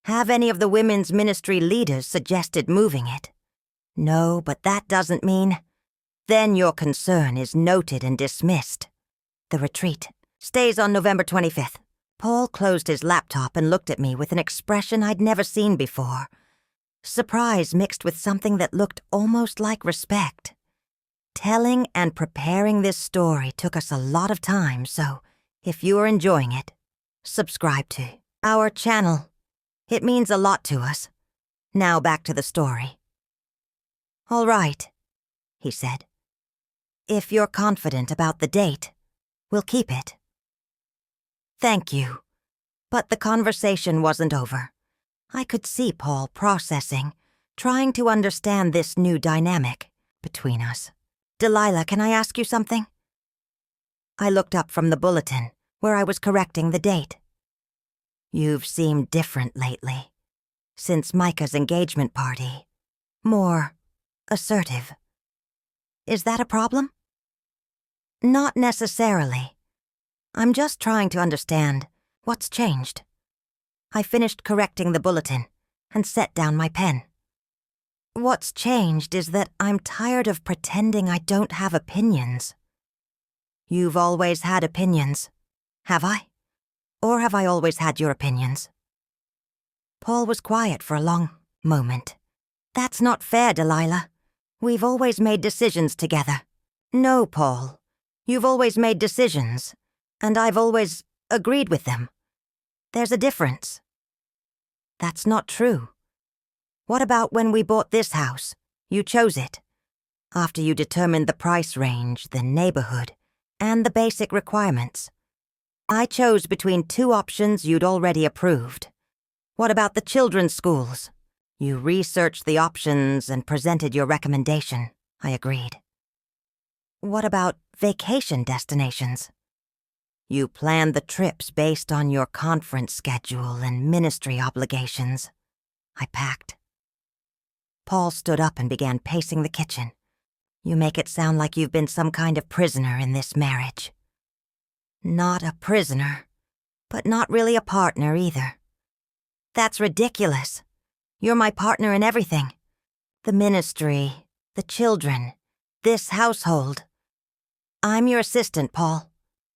Speaker 1: have any of the women's ministry leaders suggested moving it? No, but that doesn't mean. Then your concern is noted and dismissed. The retreat stays on November 25th. Paul closed his laptop and looked at me with an expression I'd never seen before. Surprise mixed with something that looked almost like respect. Telling and preparing this story took us a lot of time, so if you are enjoying it, subscribe to our channel. It means a lot to us. Now back to the story. All right, he said. If you're confident about the date, we'll keep it. Thank you. But the conversation wasn't over. I could see Paul processing, trying to understand this new dynamic between us. Delilah, can I ask you something? I looked up from the bulletin, where I was correcting the date. You've seemed different lately, since Micah's engagement party. More assertive. Is that a problem? Not necessarily. I'm just trying to understand what's changed. I finished correcting the bulletin and set down my pen. What's changed is that I'm tired of pretending I don't have opinions. You've always had opinions, have I? Or have I always had your opinions? Paul was quiet for a long moment. That's not fair, Delilah. We've always made decisions together. No, Paul. You've always made decisions, and I've always agreed with them. There's a difference. That's not true. What about when we bought this house? You chose it. After you determined the price range, the neighborhood, and the basic requirements. I chose between two options you'd already approved. What about the children's schools? You researched the options and presented your recommendation. I agreed. What about vacation destinations? You planned the trips based on your conference schedule and ministry obligations. I packed. Paul stood up and began pacing the kitchen. You make it sound like you've been some kind of prisoner in this marriage. Not a prisoner, but not really a partner either. That's ridiculous. You're my partner in everything. The ministry, the children, this household. I'm your assistant, Paul.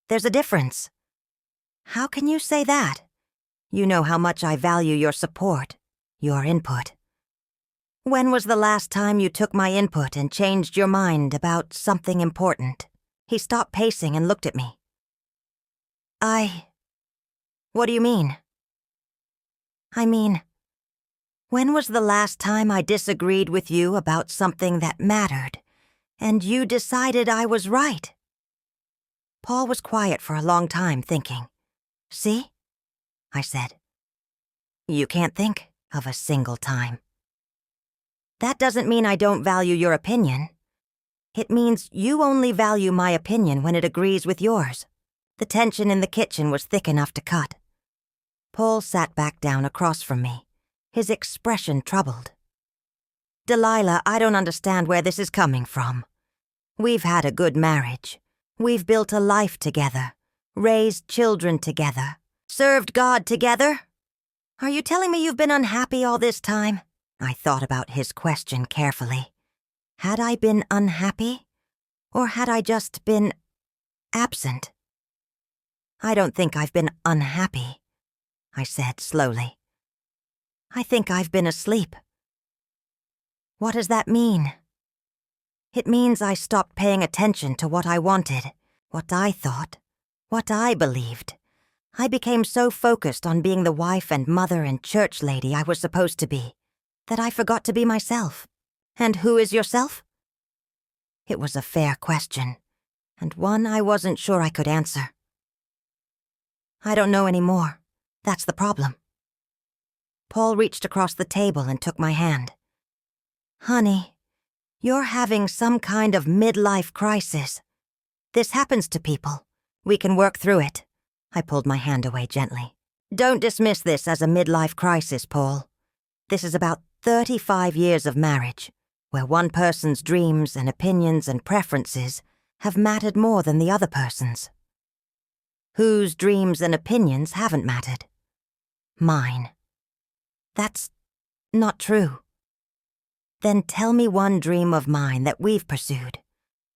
Speaker 1: There's a difference. How can you say that? You know how much I value your support, your input. When was the last time you took my input and changed your mind about something important? He stopped pacing and looked at me. What do you mean? I mean, when was the last time I disagreed with you about something that mattered, and you decided I was right? Paul was quiet for a long time, thinking. See? I said. You can't think of a single time. That doesn't mean I don't value your opinion. It means you only value my opinion when it agrees with yours. The tension in the kitchen was thick enough to cut. Paul sat back down across from me, his expression troubled. Delilah, I don't understand where this is coming from. We've had a good marriage. We've built a life together, raised children together, served God together. Are you telling me you've been unhappy all this time? I thought about his question carefully. Had I been unhappy? Or had I just been absent? I don't think I've been unhappy, I said slowly. I think I've been asleep. What does that mean? It means I stopped paying attention to what I wanted, what I thought, what I believed. I became so focused on being the wife and mother and church lady I was supposed to be, that I forgot to be myself. And who is yourself? It was a fair question, and one I wasn't sure I could answer. I don't know anymore. That's the problem. Paul reached across the table and took my hand. Honey, you're having some kind of midlife crisis. This happens to people. We can work through it. I pulled my hand away gently. Don't dismiss this as a midlife crisis, Paul. This is about 35 years of marriage, where one person's dreams and opinions and preferences have mattered more than the other person's. Whose dreams and opinions haven't mattered? Mine. That's not true. Then tell me one dream of mine that we've pursued,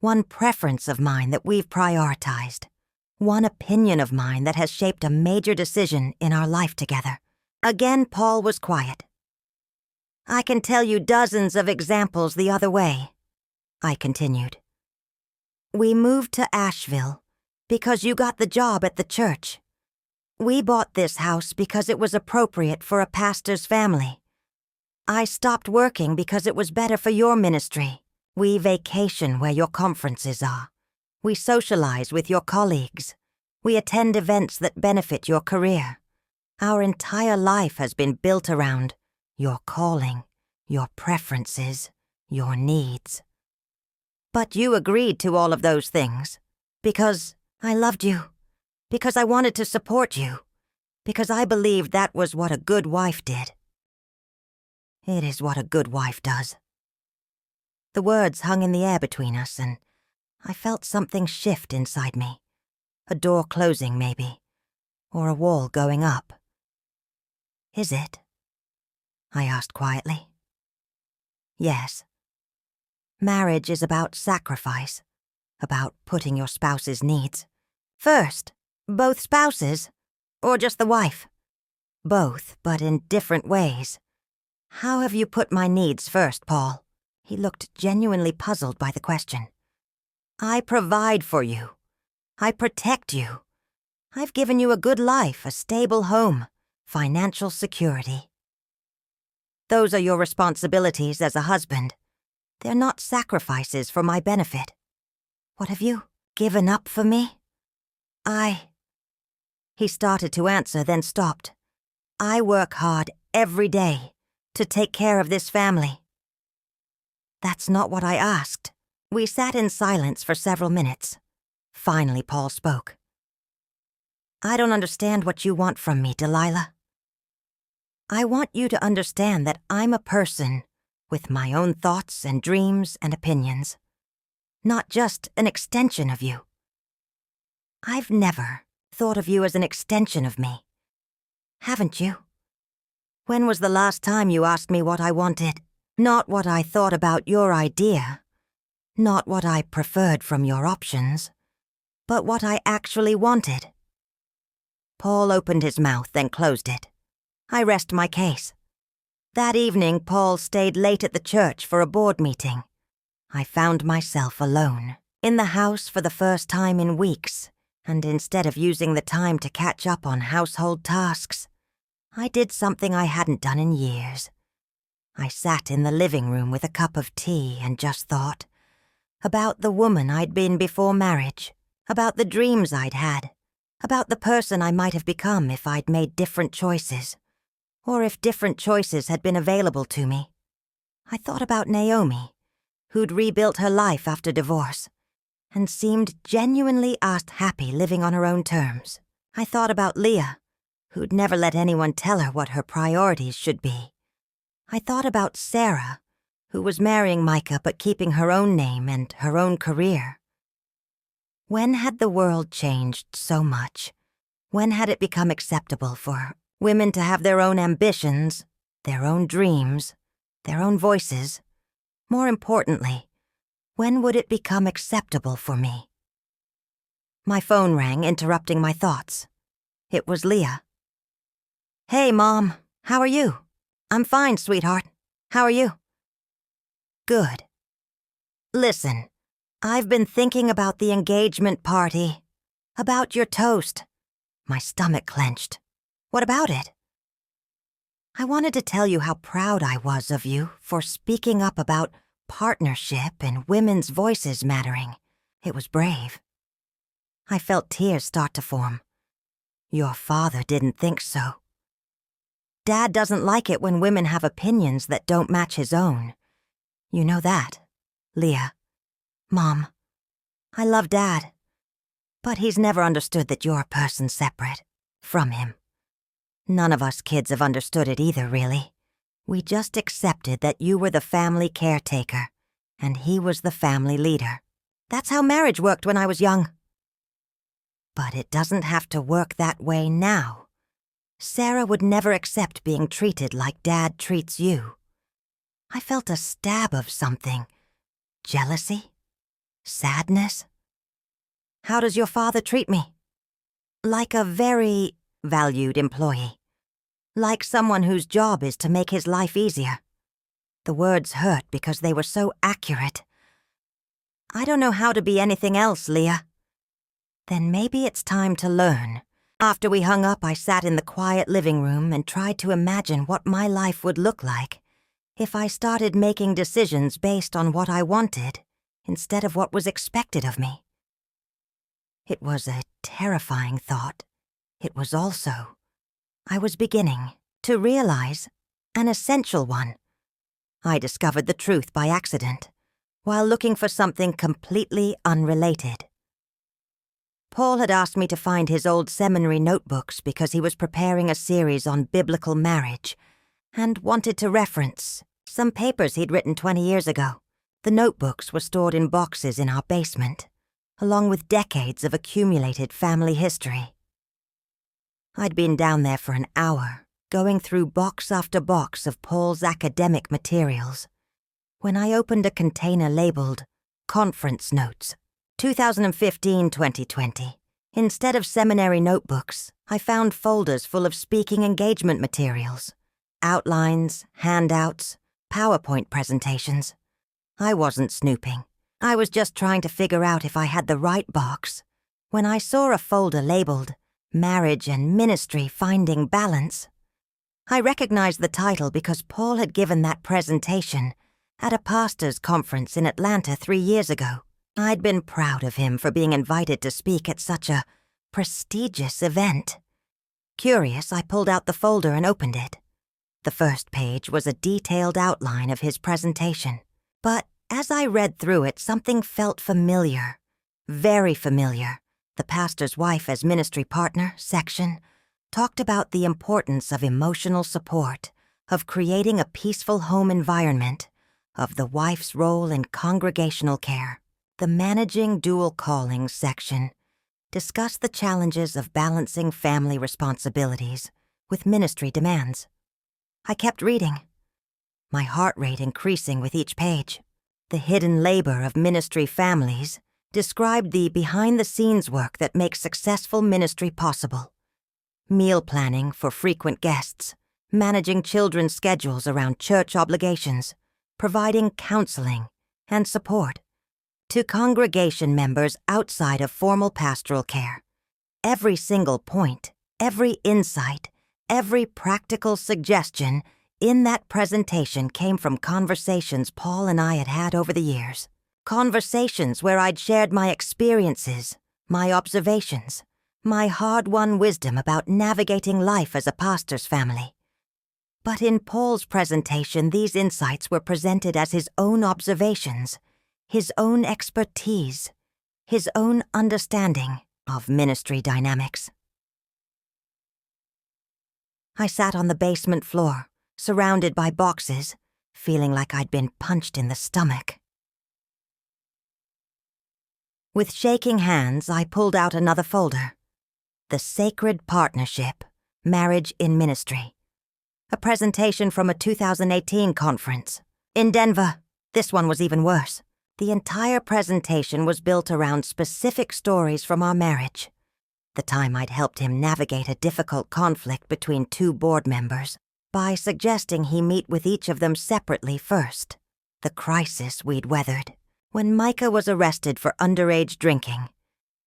Speaker 1: one preference of mine that we've prioritized, one opinion of mine that has shaped a major decision in our life together. Again, Paul was quiet. I can tell you dozens of examples the other way, I continued. We moved to Asheville because you got the job at the church. We bought this house because it was appropriate for a pastor's family. I stopped working because it was better for your ministry. We vacation where your conferences are. We socialize with your colleagues. We attend events that benefit your career. Our entire life has been built around your calling, your preferences, your needs. But you agreed to all of those things because I loved you, because I wanted to support you, because I believed that was what a good wife did. It is what a good wife does. The words hung in the air between us, and I felt something shift inside me. A door closing, maybe, or a wall going up. Is it? I asked quietly. Yes. Marriage is about sacrifice, about putting your spouse's needs first. Both spouses, or just the wife? Both, but in different ways. How have you put my needs first, Paul? He looked genuinely puzzled by the question. I provide for you. I protect you. I've given you a good life, a stable home, financial security. Those are your responsibilities as a husband. They're not sacrifices for my benefit. What have you given up for me? He started to answer, then stopped. I work hard every day to take care of this family. That's not what I asked. We sat in silence for several minutes. Finally, Paul spoke. I don't understand what you want from me, Delilah. I want you to understand that I'm a person with my own thoughts and dreams and opinions, not just an extension of you. I've never thought of you as an extension of me. Haven't you? When was the last time you asked me what I wanted? Not what I thought about your idea, not what I preferred from your options, but what I actually wanted. Paul opened his mouth, then closed it. I rest my case. That evening, Paul stayed late at the church for a board meeting. I found myself alone, in the house for the first time in weeks, and instead of using the time to catch up on household tasks, I did something I hadn't done in years. I sat in the living room with a cup of tea and just thought about the woman I'd been before marriage, about the dreams I'd had, about the person I might have become if I'd made different choices, or if different choices had been available to me. I thought about Naomi, who'd rebuilt her life after divorce, and seemed genuinely happy living on her own terms. I thought about Leah, who'd never let anyone tell her what her priorities should be. I thought about Sarah, who was marrying Micah but keeping her own name and her own career. When had the world changed so much? When had it become acceptable for women to have their own ambitions, their own dreams, their own voices? More importantly, when would it become acceptable for me? My phone rang, interrupting my thoughts. It was Leah. Hey, Mom. How are you? I'm fine, sweetheart. How are you? Good. Listen, I've been thinking about the engagement party, about your toast. My stomach clenched. What about it? I wanted to tell you how proud I was of you for speaking up about partnership and women's voices mattering. It was brave. I felt tears start to form. Your father didn't think so. Dad doesn't like it when women have opinions that don't match his own. You know that, Leah. Mom, I love Dad, but he's never understood that you're a person separate from him. None of us kids have understood it either, really. We just accepted that you were the family caretaker, and he was the family leader. That's how marriage worked when I was young. But it doesn't have to work that way now. Sarah would never accept being treated like Dad treats you. I felt a stab of something. Jealousy? Sadness? How does your father treat me? Like a very valued employee. Like someone whose job is to make his life easier. The words hurt because they were so accurate. I don't know how to be anything else, Leah. Then maybe it's time to learn. After we hung up, I sat in the quiet living room and tried to imagine what my life would look like if I started making decisions based on what I wanted instead of what was expected of me. It was a terrifying thought. It was also, I was beginning to realize, an essential one. I discovered the truth by accident, while looking for something completely unrelated. Paul had asked me to find his old seminary notebooks because he was preparing a series on biblical marriage and wanted to reference some papers he'd written 20 years ago. The notebooks were stored in boxes in our basement, along with decades of accumulated family history. I'd been down there for an hour, going through box after box of Paul's academic materials, when I opened a container labeled Conference Notes, 2015-2020. Instead of seminary notebooks, I found folders full of speaking engagement materials, outlines, handouts, PowerPoint presentations. I wasn't snooping. I was just trying to figure out if I had the right box when I saw a folder labeled Marriage and Ministry Finding Balance. I recognized the title because Paul had given that presentation at a pastor's conference in Atlanta 3 years ago. I'd been proud of him for being invited to speak at such a prestigious event. Curious, I pulled out the folder and opened it. The first page was a detailed outline of his presentation. But as I read through it, something felt familiar. Very familiar. The pastor's wife as ministry partner section talked about the importance of emotional support, of creating a peaceful home environment, of the wife's role in congregational care. The managing dual callings section discussed the challenges of balancing family responsibilities with ministry demands. I kept reading, my heart rate increasing with each page. The hidden labor of ministry families described the behind-the-scenes work that makes successful ministry possible. Meal planning for frequent guests, managing children's schedules around church obligations, providing counseling and support to congregation members outside of formal pastoral care. Every single point, every insight, every practical suggestion in that presentation came from conversations Paul and I had had over the years. Conversations where I'd shared my experiences, my observations, my hard-won wisdom about navigating life as a pastor's family. But in Paul's presentation, these insights were presented as his own observations, his own expertise, his own understanding of ministry dynamics. I sat on the basement floor, surrounded by boxes, feeling like I'd been punched in the stomach. With shaking hands, I pulled out another folder. The Sacred Partnership, Marriage in Ministry. A presentation from a 2018 conference. In Denver, this one was even worse. The entire presentation was built around specific stories from our marriage. The time I'd helped him navigate a difficult conflict between 2 board members by suggesting he meet with each of them separately first. The crisis we'd weathered when Micah was arrested for underage drinking,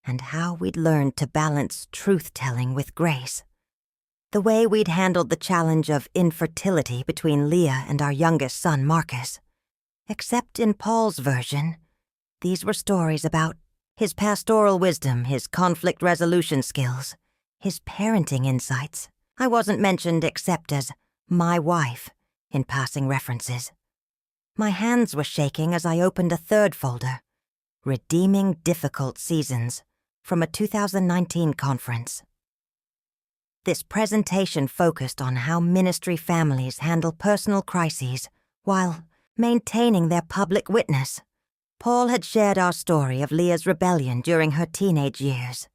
Speaker 1: and how we'd learned to balance truth-telling with grace. The way we'd handled the challenge of infertility between Leah and our youngest son, Marcus. Except in Paul's version, these were stories about his pastoral wisdom, his conflict resolution skills, his parenting insights. I wasn't mentioned except as my wife in passing references. My hands were shaking as I opened a third folder, Redeeming Difficult Seasons, from a 2019 conference. This presentation focused on how ministry families handle personal crises while maintaining their public witness. Paul had shared our story of Leah's rebellion during her teenage years,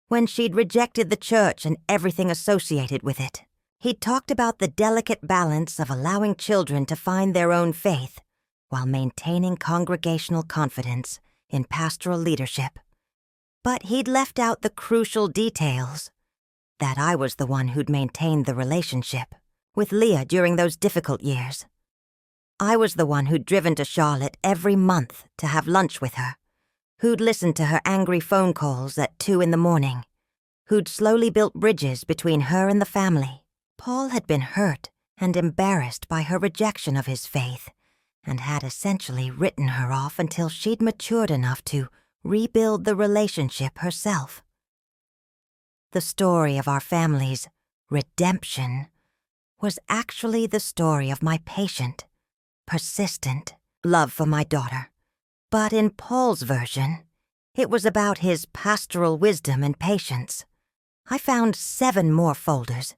Speaker 1: when she'd rejected the church and everything associated with it. He'd talked about the delicate balance of allowing children to find their own faith while maintaining congregational confidence in pastoral leadership. But he'd left out the crucial details, that I was the one who'd maintained the relationship with Leah during those difficult years. I was the one who'd driven to Charlotte every month to have lunch with her, who'd listened to her angry phone calls at 2 a.m, who'd slowly built bridges between her and the family. Paul had been hurt and embarrassed by her rejection of his faith and had essentially written her off until she'd matured enough to rebuild the relationship herself. The story of our family's redemption was actually the story of my patient, persistent love for my daughter. But in Paul's version, it was about his pastoral wisdom and patience. I found 7 more folders,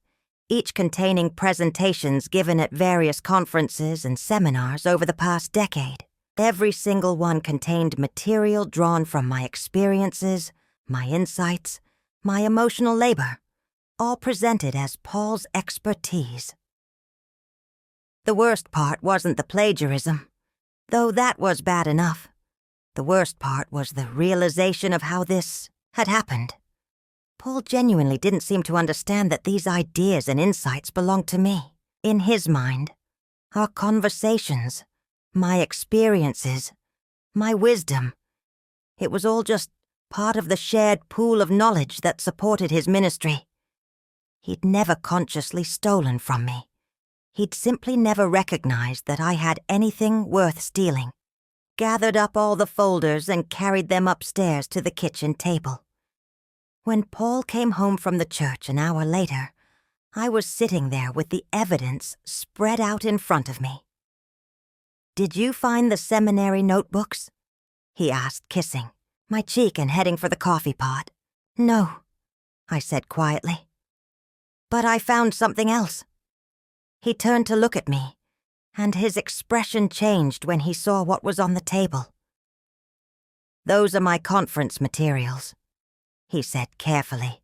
Speaker 1: each containing presentations given at various conferences and seminars over the past decade. Every single one contained material drawn from my experiences, my insights, my emotional labor, all presented as Paul's expertise. The worst part wasn't the plagiarism, though that was bad enough. The worst part was the realization of how this had happened. Paul genuinely didn't seem to understand that these ideas and insights belonged to me. In his mind, our conversations, my experiences, my wisdom, it was all just part of the shared pool of knowledge that supported his ministry. He'd never consciously stolen from me. He'd simply never recognized that I had anything worth stealing. Gathered up all the folders and carried them upstairs to the kitchen table. When Paul came home from the church an hour later, I was sitting there with the evidence spread out in front of me. "Did you find the seminary notebooks?" he asked, kissing my cheek and heading for the coffee pot. "No," I said quietly. "But I found something else." He turned to look at me, and his expression changed when he saw what was on the table. "Those are my conference materials," he said carefully.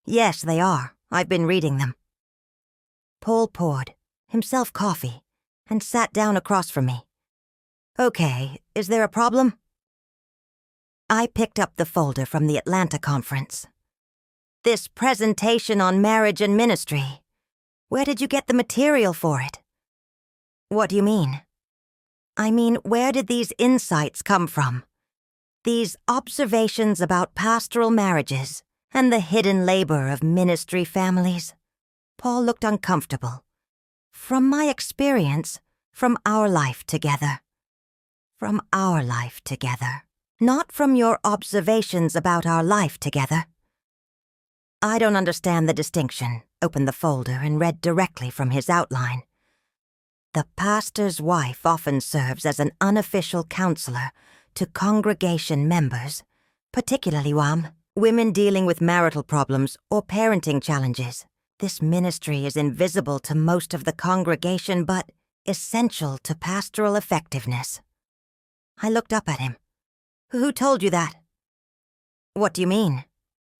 Speaker 1: "Yes, they are. I've been reading them." Paul poured himself coffee and sat down across from me. "Okay, is there a problem?" I picked up the folder from the Atlanta conference. "This presentation on marriage and ministry. Where did you get the material for it?" "What do you mean?" "I mean, where did these insights come from? These observations about pastoral marriages and the hidden labor of ministry families?" Paul looked uncomfortable. "From my experience, from our life together." "From our life together. Not from your observations about our life together." I don't understand the distinction, opened the folder and read directly from his outline. "The pastor's wife often serves as an unofficial counselor to congregation members, particularly women dealing with marital problems or parenting challenges. This ministry is invisible to most of the congregation but essential to pastoral effectiveness." I looked up at him. "Who told you that?" "What do you mean?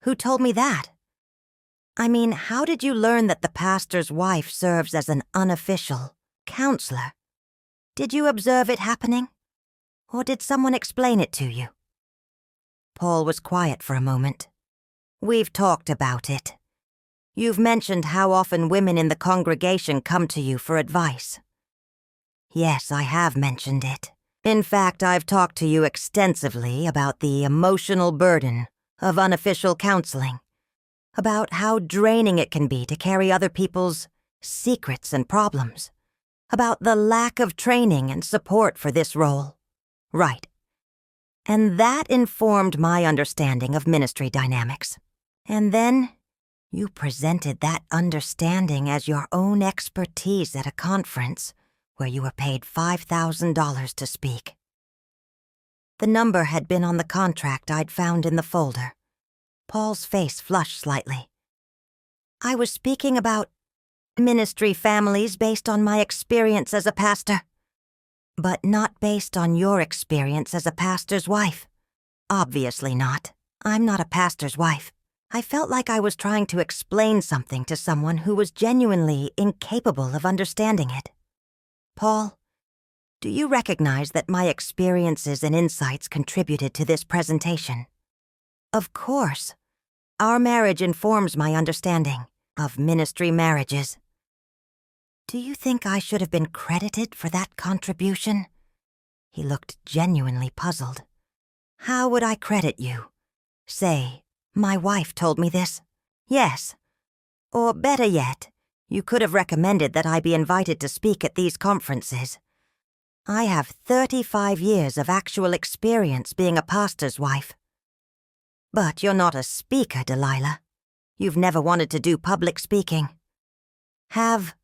Speaker 1: Who told me that?" "I mean, how did you learn that the pastor's wife serves as an unofficial counselor? Did you observe it happening? Or did someone explain it to you?" Paul was quiet for a moment. "We've talked about it. You've mentioned how often women in the congregation come to you for advice." "Yes, I have mentioned it. In fact, I've talked to you extensively about the emotional burden of unofficial counseling, about how draining it can be to carry other people's secrets and problems, about the lack of training and support for this role." "Right. And that informed my understanding of ministry dynamics. And then you presented that understanding as your own expertise at a conference where you were paid $5,000 to speak." The number had been on the contract I'd found in the folder. Paul's face flushed slightly. I was speaking about ministry families based on my experience as a pastor, but not based on your experience as a pastor's wife. Obviously not. I'm not a pastor's wife. I felt like I was trying to explain something to someone who was genuinely incapable of understanding it. Paul, do you recognize that my experiences and insights contributed to this presentation? Of course. Our marriage informs my understanding of ministry marriages. Do you think I should have been credited for that contribution? He looked genuinely puzzled. How would I credit you? Say, my wife told me this. Yes. Or better yet, you could have recommended that I be invited to speak at these conferences. I have 35 years of actual experience being a pastor's wife. But you're not a speaker, Delilah. You've never wanted to do public speaking. Have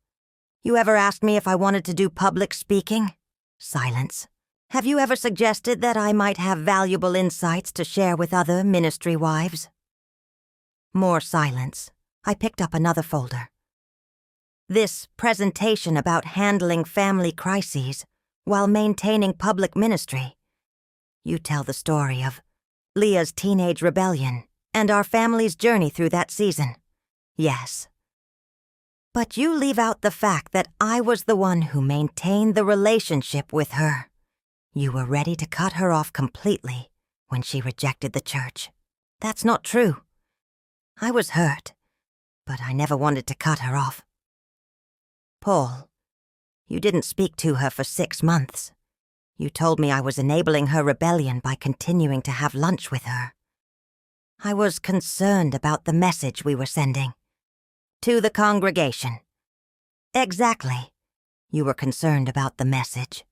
Speaker 1: you ever asked me if I wanted to do public speaking? Silence. Have you ever suggested that I might have valuable insights to share with other ministry wives? More silence. I picked up another folder. This presentation about handling family crises while maintaining public ministry. You tell the story of Leah's teenage rebellion and our family's journey through that season. Yes. But you leave out the fact that I was the one who maintained the relationship with her. You were ready to cut her off completely when she rejected the church. That's not true. I was hurt, but I never wanted to cut her off. Paul, you didn't speak to her for 6 months. You told me I was enabling her rebellion by continuing to have lunch with her. I was concerned about the message we were sending. To the congregation. Exactly. You were concerned about the message.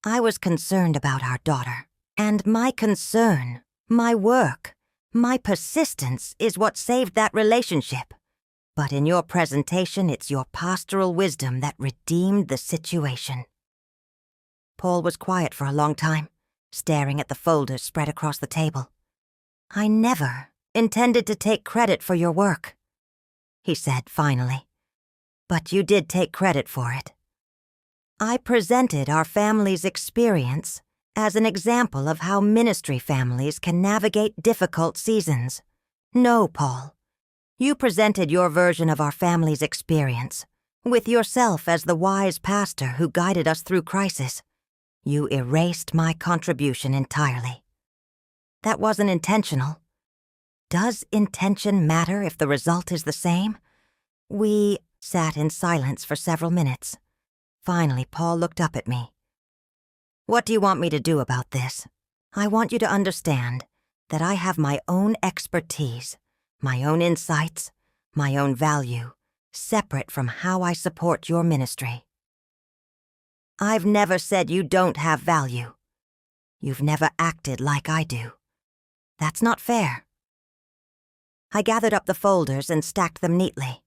Speaker 1: I was concerned about our daughter. And my concern, my work, my persistence is what saved that relationship. But in your presentation, it's your pastoral wisdom that redeemed the situation. Paul was quiet for a long time, staring at the folders spread across the table. I never intended to take credit for your work, he said finally. But you did take credit for it. I presented our family's experience as an example of how ministry families can navigate difficult seasons. No, Paul. You presented your version of our family's experience, with yourself as the wise pastor who guided us through crisis. You erased my contribution entirely. That wasn't intentional. Does intention matter if the result is the same? We sat in silence for several minutes. Finally, Paul looked up at me. What do you want me to do about this? I want you to understand that I have my own expertise, my own insights, my own value, separate from how I support your ministry. I've never said you don't have value. You've never acted like I do. That's not fair. I gathered up the folders and stacked them neatly.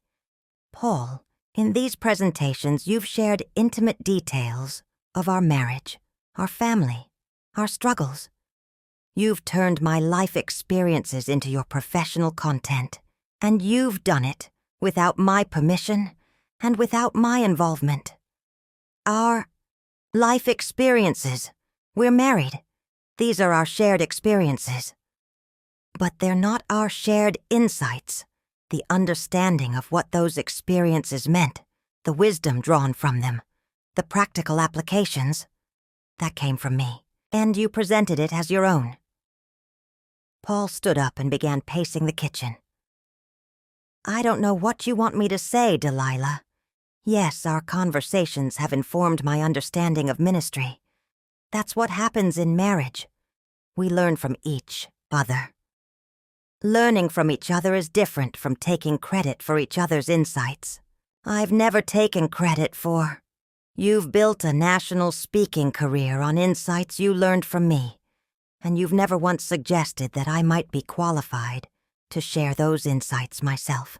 Speaker 1: Paul, in these presentations you've shared intimate details of our marriage, our family, our struggles. You've turned my life experiences into your professional content, and you've done it without my permission and without my involvement. Our life experiences. We're married. These are our shared experiences. But they're not our shared insights, the understanding of what those experiences meant, the wisdom drawn from them, the practical applications. That came from me, and you presented it as your own. Paul stood up and began pacing the kitchen. I don't know what you want me to say, Delilah. Yes, our conversations have informed my understanding of ministry. That's what happens in marriage. We learn from each other. Learning from each other is different from taking credit for each other's insights. I've never taken credit for. You've built a national speaking career on insights you learned from me, and you've never once suggested that I might be qualified to share those insights myself.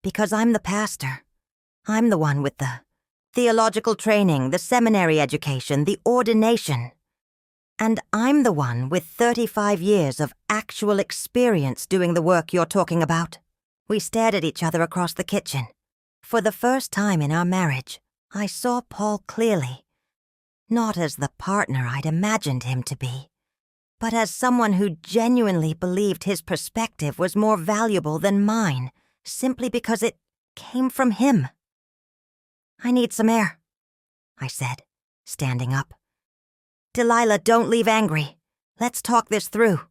Speaker 1: Because I'm the pastor. I'm the one with the theological training, the seminary education, the ordination. And I'm the one with 35 years of actual experience doing the work you're talking about. We stared at each other across the kitchen. For the first time in our marriage, I saw Paul clearly. Not as the partner I'd imagined him to be, but as someone who genuinely believed his perspective was more valuable than mine, simply because it came from him. "I need some air," I said, standing up. "Delilah, don't leave angry. Let's talk this through."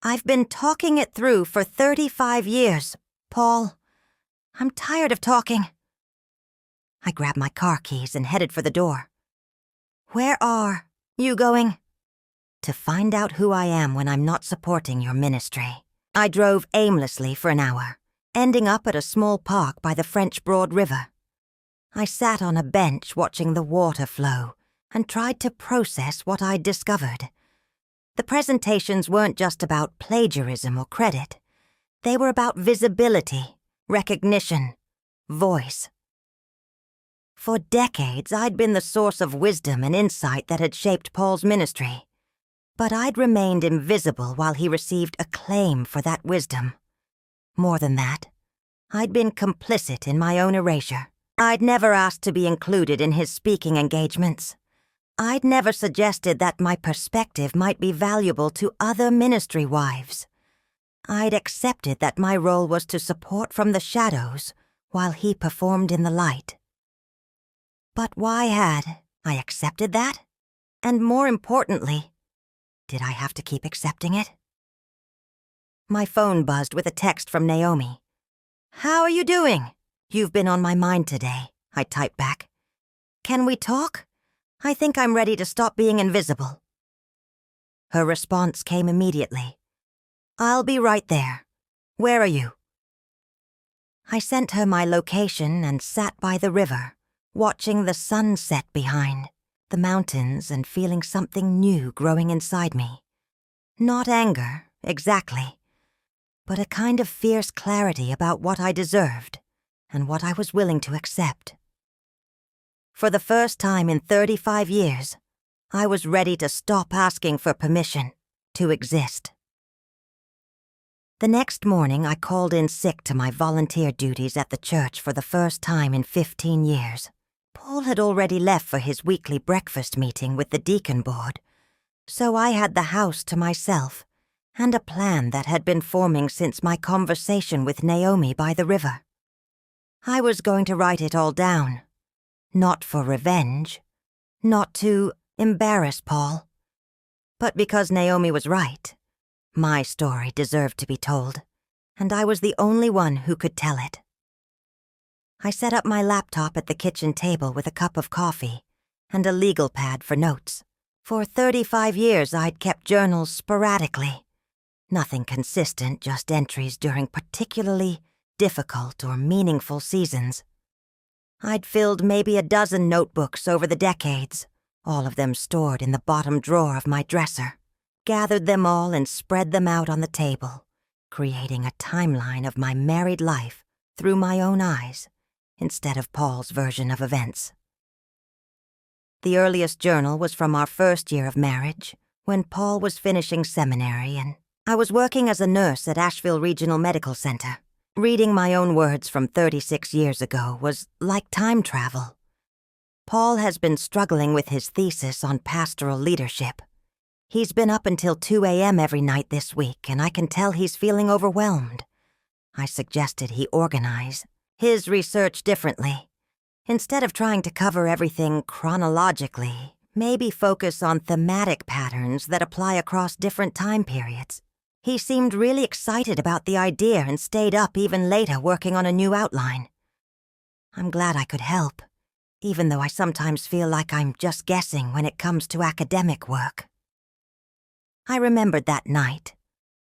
Speaker 1: "I've been talking it through for 35 years, Paul. I'm tired of talking." I grabbed my car keys and headed for the door. "Where are you going?" "To find out who I am when I'm not supporting your ministry." I drove aimlessly for an hour, ending up at a small park by the French Broad River. I sat on a bench watching the water flow and tried to process what I'd discovered. The presentations weren't just about plagiarism or credit. They were about visibility, recognition, voice. For decades, I'd been the source of wisdom and insight that had shaped Paul's ministry. But I'd remained invisible while he received acclaim for that wisdom. More than that, I'd been complicit in my own erasure. I'd never asked to be included in his speaking engagements. I'd never suggested that my perspective might be valuable to other ministry wives. I'd accepted that my role was to support from the shadows while he performed in the light. But why had I accepted that? And more importantly, did I have to keep accepting it? My phone buzzed with a text from Naomi. "How are you doing? You've been on my mind today," I typed back. "Can we talk? I think I'm ready to stop being invisible." Her response came immediately. "I'll be right there. Where are you?" I sent her my location and sat by the river, watching the sun set behind the mountains and feeling something new growing inside me. Not anger, exactly, but a kind of fierce clarity about what I deserved and what I was willing to accept. For the first time in 35 years, I was ready to stop asking for permission to exist. The next morning, I called in sick to my volunteer duties at the church for the first time in 15 years. Paul had already left for his weekly breakfast meeting with the deacon board, so I had the house to myself and a plan that had been forming since my conversation with Naomi by the river. I was going to write it all down, not for revenge, not to embarrass Paul, but because Naomi was right. My story deserved to be told, and I was the only one who could tell it. I set up my laptop at the kitchen table with a cup of coffee and a legal pad for notes. For 35 years, I'd kept journals sporadically. Nothing consistent, just entries during particularly difficult or meaningful seasons. I'd filled maybe a dozen notebooks over the decades, all of them stored in the bottom drawer of my dresser, gathered them all and spread them out on the table, creating a timeline of my married life through my own eyes, instead of Paul's version of events. The earliest journal was from our first year of marriage, when Paul was finishing seminary and I was working as a nurse at Asheville Regional Medical Center. Reading my own words from 36 years ago was like time travel. Paul has been struggling with his thesis on pastoral leadership. He's been up until 2 a.m. every night this week, and I can tell he's feeling overwhelmed. I suggested he organize his research differently. Instead of trying to cover everything chronologically, maybe focus on thematic patterns that apply across different time periods. He seemed really excited about the idea and stayed up even later working on a new outline. I'm glad I could help, even though I sometimes feel like I'm just guessing when it comes to academic work. I remembered that night.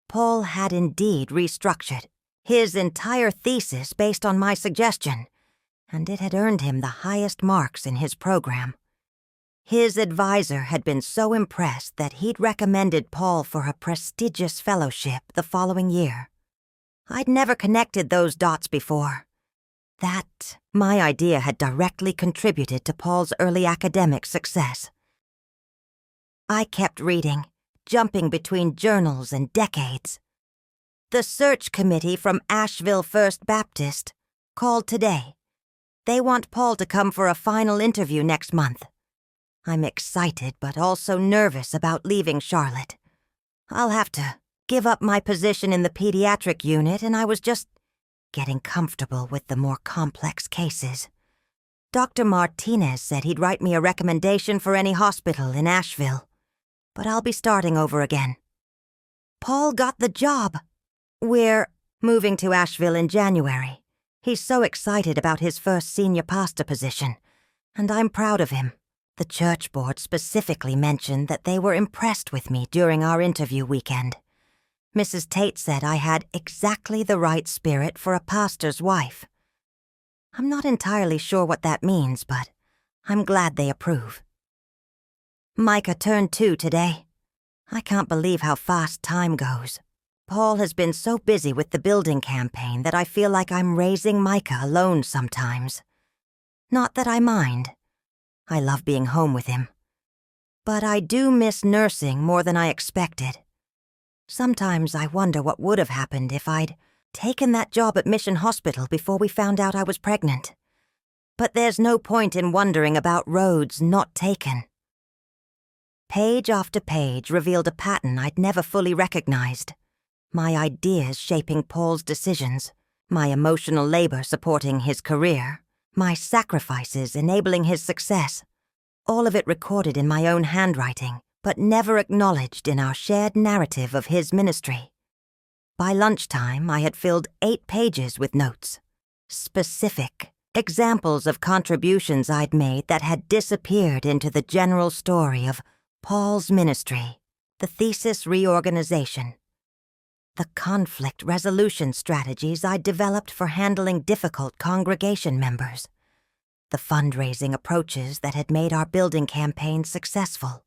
Speaker 1: Paul had indeed restructured his entire thesis based on my suggestion, and it had earned him the highest marks in his program. His advisor had been so impressed that he'd recommended Paul for a prestigious fellowship the following year. I'd never connected those dots before. That my idea had directly contributed to Paul's early academic success. I kept reading, jumping between journals and decades. The search committee from Asheville First Baptist called today. They want Paul to come for a final interview next month. I'm excited but also nervous about leaving Charlotte. I'll have to give up my position in the pediatric unit, and I was just getting comfortable with the more complex cases. Dr. Martinez said he'd write me a recommendation for any hospital in Asheville, but I'll be starting over again. Paul got the job. We're moving to Asheville in January. He's so excited about his first senior pastor position, and I'm proud of him. The church board specifically mentioned that they were impressed with me during our interview weekend. Mrs. Tate said I had exactly the right spirit for a pastor's wife. I'm not entirely sure what that means, but I'm glad they approve. Micah turned 2 today. I can't believe how fast time goes. Paul has been so busy with the building campaign that I feel like I'm raising Micah alone sometimes. Not that I mind. I love being home with him. But I do miss nursing more than I expected. Sometimes I wonder what would have happened if I'd taken that job at Mission Hospital before we found out I was pregnant. But there's no point in wondering about roads not taken. Page after page revealed a pattern I'd never fully recognized. My ideas shaping Paul's decisions, my emotional labor supporting his career, my sacrifices enabling his success, all of it recorded in my own handwriting, but never acknowledged in our shared narrative of his ministry. By lunchtime, I had filled 8 pages with notes. Specific examples of contributions I'd made that had disappeared into the general story of Paul's ministry, the thesis reorganization, the conflict resolution strategies I'd developed for handling difficult congregation members, the fundraising approaches that had made our building campaign successful,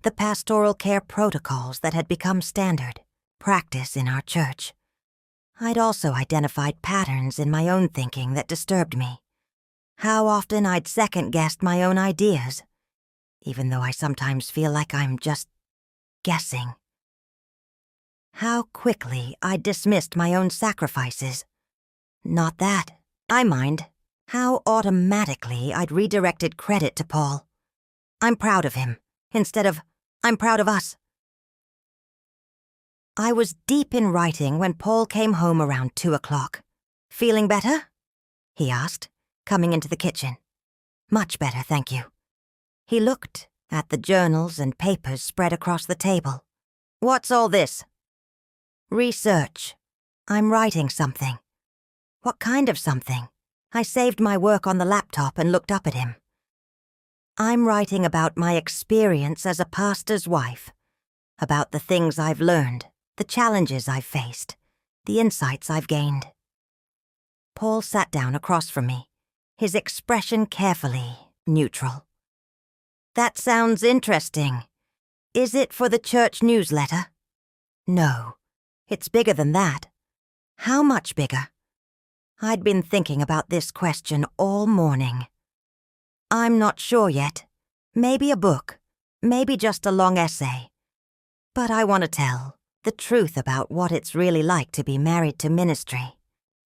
Speaker 1: the pastoral care protocols that had become standard practice in our church. I'd also identified patterns in my own thinking that disturbed me. How often I'd second-guessed my own ideas, even though I sometimes feel like I'm just guessing. How quickly I'd dismissed my own sacrifices. Not that. I mind. How automatically I'd redirected credit to Paul. I'm proud of him, instead of, I'm proud of us. I was deep in writing when Paul came home around 2 o'clock. Feeling better? He asked, coming into the kitchen. Much better, thank you. He looked at the journals and papers spread across the table. What's all this? Research. I'm writing something. What kind of something? I saved my work on the laptop and looked up at him. I'm writing about my experience as a pastor's wife, about the things I've learned, the challenges I've faced, the insights I've gained. Paul sat down across from me, his expression carefully neutral. That sounds interesting. Is it for the church newsletter? No, it's bigger than that. How much bigger? I'd been thinking about this question all morning. I'm not sure yet. Maybe a book, maybe just a long essay. But I want to tell the truth about what it's really like to be married to ministry.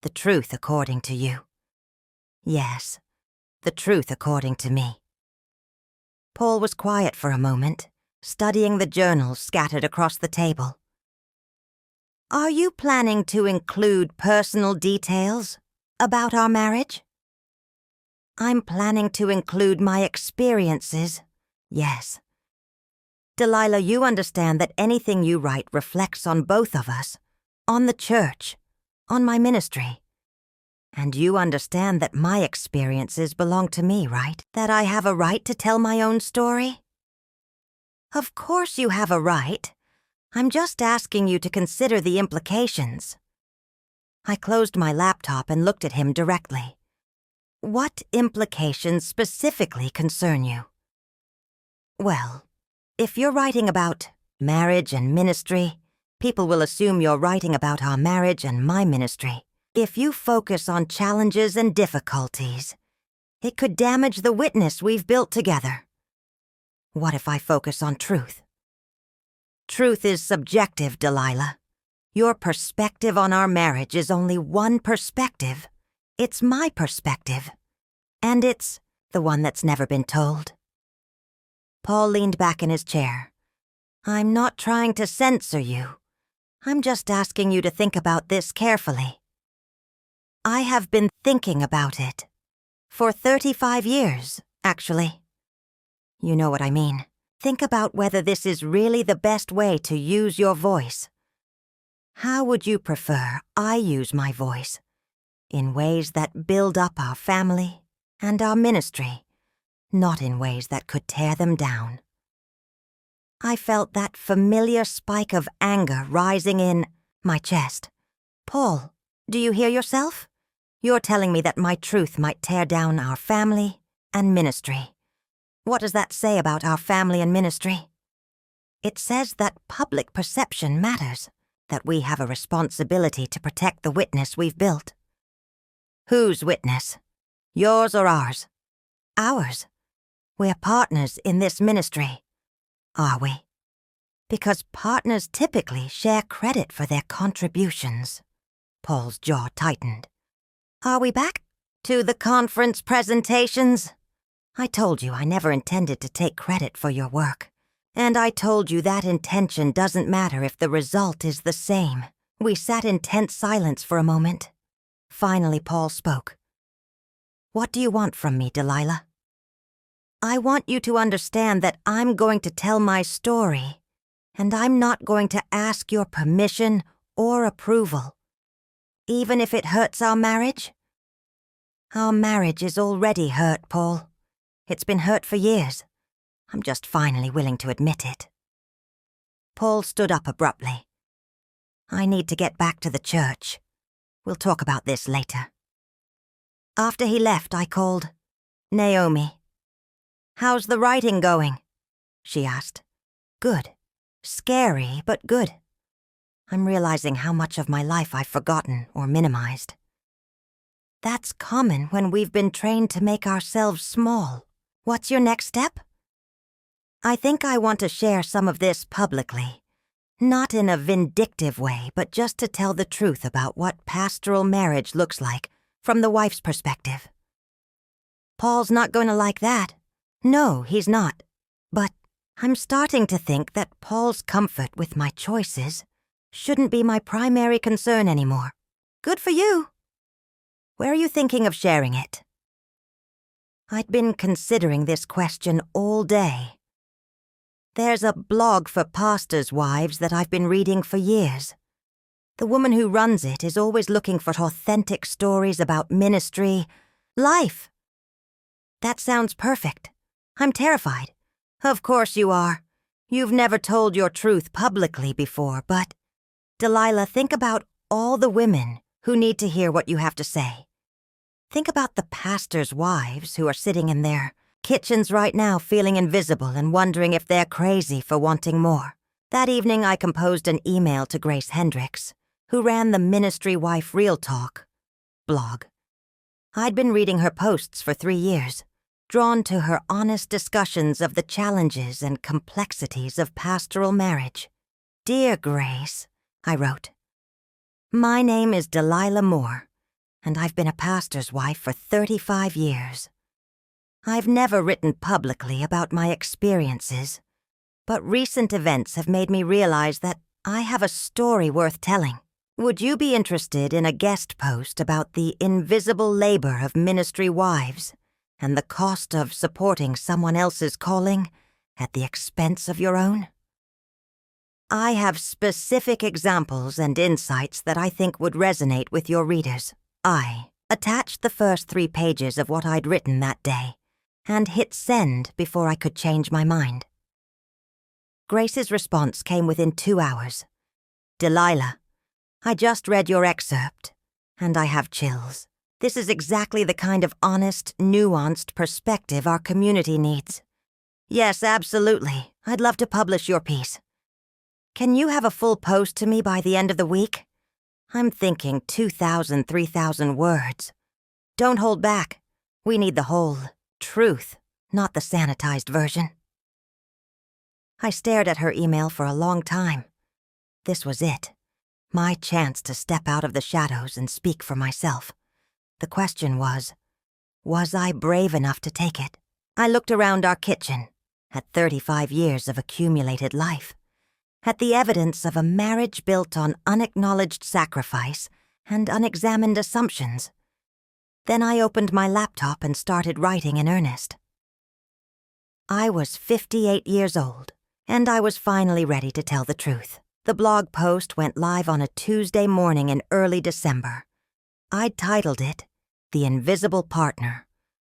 Speaker 1: The truth according to you. Yes, the truth according to me. Paul was quiet for a moment, studying the journals scattered across the table. Are you planning to include personal details about our marriage? I'm planning to include my experiences, yes. Delilah, you understand that anything you write reflects on both of us, on the church, on my ministry. And you understand that my experiences belong to me, right? That I have a right to tell my own story? Of course you have a right. I'm just asking you to consider the implications. I closed my laptop and looked at him directly. What implications specifically concern you? Well, if you're writing about marriage and ministry, people will assume you're writing about our marriage and my ministry. If you focus on challenges and difficulties, it could damage the witness we've built together. What if I focus on truth? Truth is subjective, Delilah. Your perspective on our marriage is only one perspective. It's my perspective. And it's the one that's never been told. Paul leaned back in his chair. I'm not trying to censor you. I'm just asking you to think about this carefully. I have been thinking about it. For 35 years, actually. You know what I mean. Think about whether this is really the best way to use your voice. How would you prefer I use my voice? In ways that build up our family and our ministry, not in ways that could tear them down. I felt that familiar spike of anger rising in my chest. Paul, do you hear yourself? You're telling me that my truth might tear down our family and ministry. What does that say about our family and ministry? It says that public perception matters, that we have a responsibility to protect the witness we've built. Whose witness? Yours or ours? Ours. We're partners in this ministry. Are we? Because partners typically share credit for their contributions. Paul's jaw tightened. Are we back to the conference presentations? I told you I never intended to take credit for your work. And I told you that intention doesn't matter if the result is the same. We sat in tense silence for a moment. Finally, Paul spoke. What do you want from me, Delilah? I want you to understand that I'm going to tell my story, and I'm not going to ask your permission or approval. Even if it hurts our marriage? Our marriage is already hurt, Paul. It's been hurt for years. I'm just finally willing to admit it. Paul stood up abruptly. I need to get back to the church. We'll talk about this later. After he left, I called, Naomi. How's the writing going? She asked. Good. Scary, but good. I'm realizing how much of my life I've forgotten or minimized. That's common when we've been trained to make ourselves small. What's your next step? I think I want to share some of this publicly. Not in a vindictive way, but just to tell the truth about what pastoral marriage looks like from the wife's perspective. Paul's not going to like that. No, he's not. But I'm starting to think that Paul's comfort with my choices shouldn't be my primary concern anymore. Good for you. Where are you thinking of sharing it? I'd been considering this question all day. There's a blog for pastors' wives that I've been reading for years. The woman who runs it is always looking for authentic stories about ministry, life. That sounds perfect. I'm terrified. Of course you are. You've never told your truth publicly before, but, Delilah, think about all the women who need to hear what you have to say. Think about the pastors' wives who are sitting in their kitchens right now feeling invisible and wondering if they're crazy for wanting more. That evening I composed an email to Grace Hendricks, who ran the Ministry Wife Real Talk blog. I'd been reading her posts for 3 years, drawn to her honest discussions of the challenges and complexities of pastoral marriage. Dear Grace, I wrote, my name is Delilah Moore, and I've been a pastor's wife for 35 years. I've never written publicly about my experiences, but recent events have made me realize that I have a story worth telling. Would you be interested in a guest post about the invisible labor of ministry wives and the cost of supporting someone else's calling at the expense of your own? I have specific examples and insights that I think would resonate with your readers. I attached the first 3 pages of what I'd written that day and hit send before I could change my mind. Grace's response came within 2 hours. Delilah, I just read your excerpt, and I have chills. This is exactly the kind of honest, nuanced perspective our community needs. Yes, absolutely. I'd love to publish your piece. Can you have a full post to me by the end of the week? I'm thinking 2,000, 3,000 words. Don't hold back. We need the whole truth, not the sanitized version. I stared at her email for a long time. This was it. My chance to step out of the shadows and speak for myself. The question was I brave enough to take it? I looked around our kitchen, at 35 years of accumulated life, at the evidence of a marriage built on unacknowledged sacrifice and unexamined assumptions. Then I opened my laptop and started writing in earnest. I was 58 years old, and I was finally ready to tell the truth. The blog post went live on a Tuesday morning in early December. I'd titled it, "The Invisible Partner: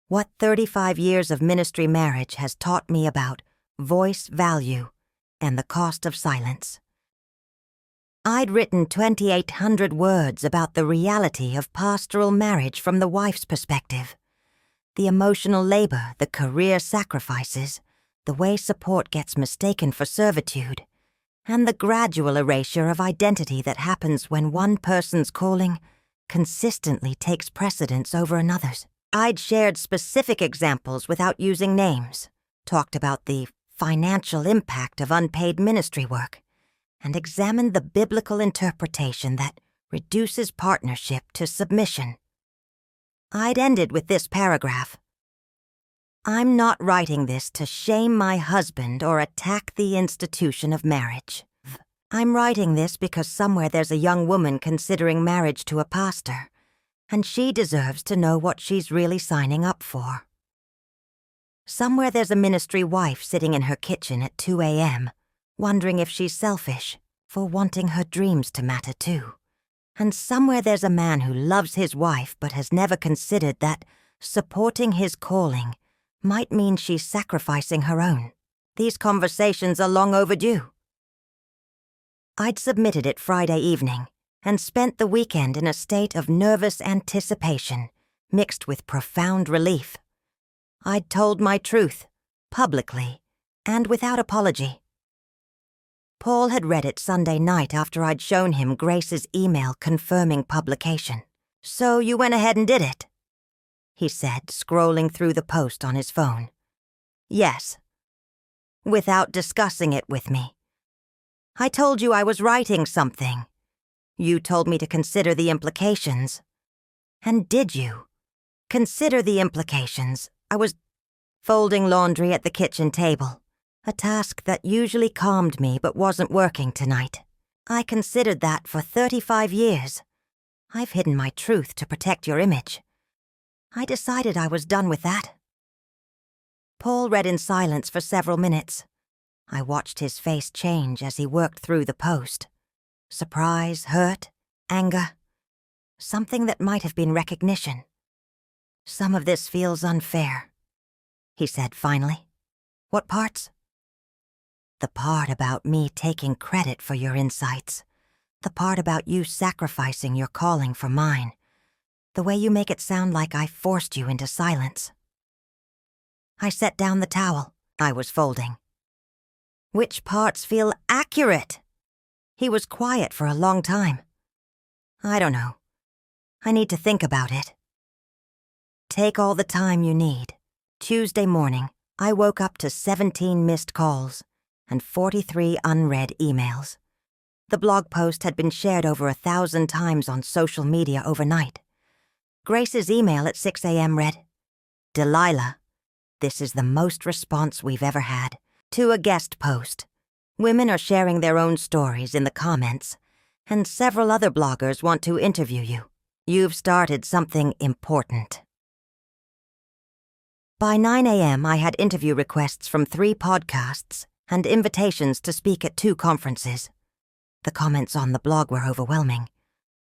Speaker 1: What 35 Years of Ministry Marriage Has Taught Me About Voice Value and the Cost of Silence." I'd written 2,800 words about the reality of pastoral marriage from the wife's perspective, the emotional labor, the career sacrifices, the way support gets mistaken for servitude, and the gradual erasure of identity that happens when one person's calling consistently takes precedence over another's. I'd shared specific examples without using names, talked about the financial impact of unpaid ministry work, and examined the biblical interpretation that reduces partnership to submission. I'd ended with this paragraph: "I'm not writing this to shame my husband or attack the institution of marriage. I'm writing this because somewhere there's a young woman considering marriage to a pastor, and she deserves to know what she's really signing up for. Somewhere there's a ministry wife sitting in her kitchen at 2 a.m., wondering if she's selfish for wanting her dreams to matter too. And somewhere there's a man who loves his wife but has never considered that supporting his calling might mean she's sacrificing her own. These conversations are long overdue." I'd submitted it Friday evening and spent the weekend in a state of nervous anticipation mixed with profound relief. I'd told my truth, publicly, and without apology. Paul had read it Sunday night after I'd shown him Grace's email confirming publication. "So you went ahead and did it?" he said, scrolling through the post on his phone. "Yes." "Without discussing it with me?" "I told you I was writing something. You told me to consider the implications." "And did you? Consider the implications?" I was folding laundry at the kitchen table, a task that usually calmed me but wasn't working tonight. I considered that for 35 years. I've hidden my truth to protect your image. I decided I was done with that. Paul read in silence for several minutes. I watched his face change as he worked through the post. Surprise, hurt, anger. Something that might have been recognition. "Some of this feels unfair," he said finally. "What parts?" "The part about me taking credit for your insights. The part about you sacrificing your calling for mine. The way you make it sound like I forced you into silence." I set down the towel I was folding. "Which parts feel accurate?" He was quiet for a long time. "I don't know. I need to think about it." "Take all the time you need." Tuesday morning, I woke up to 17 missed calls and 43 unread emails. The blog post had been shared over 1,000 times on social media overnight. Grace's email at 6 a.m. read, "Delilah, this is the most response we've ever had to a guest post. Women are sharing their own stories in the comments, and several other bloggers want to interview you. You've started something important." By 9 a.m., I had interview requests from 3 podcasts and invitations to speak at 2 conferences. The comments on the blog were overwhelming.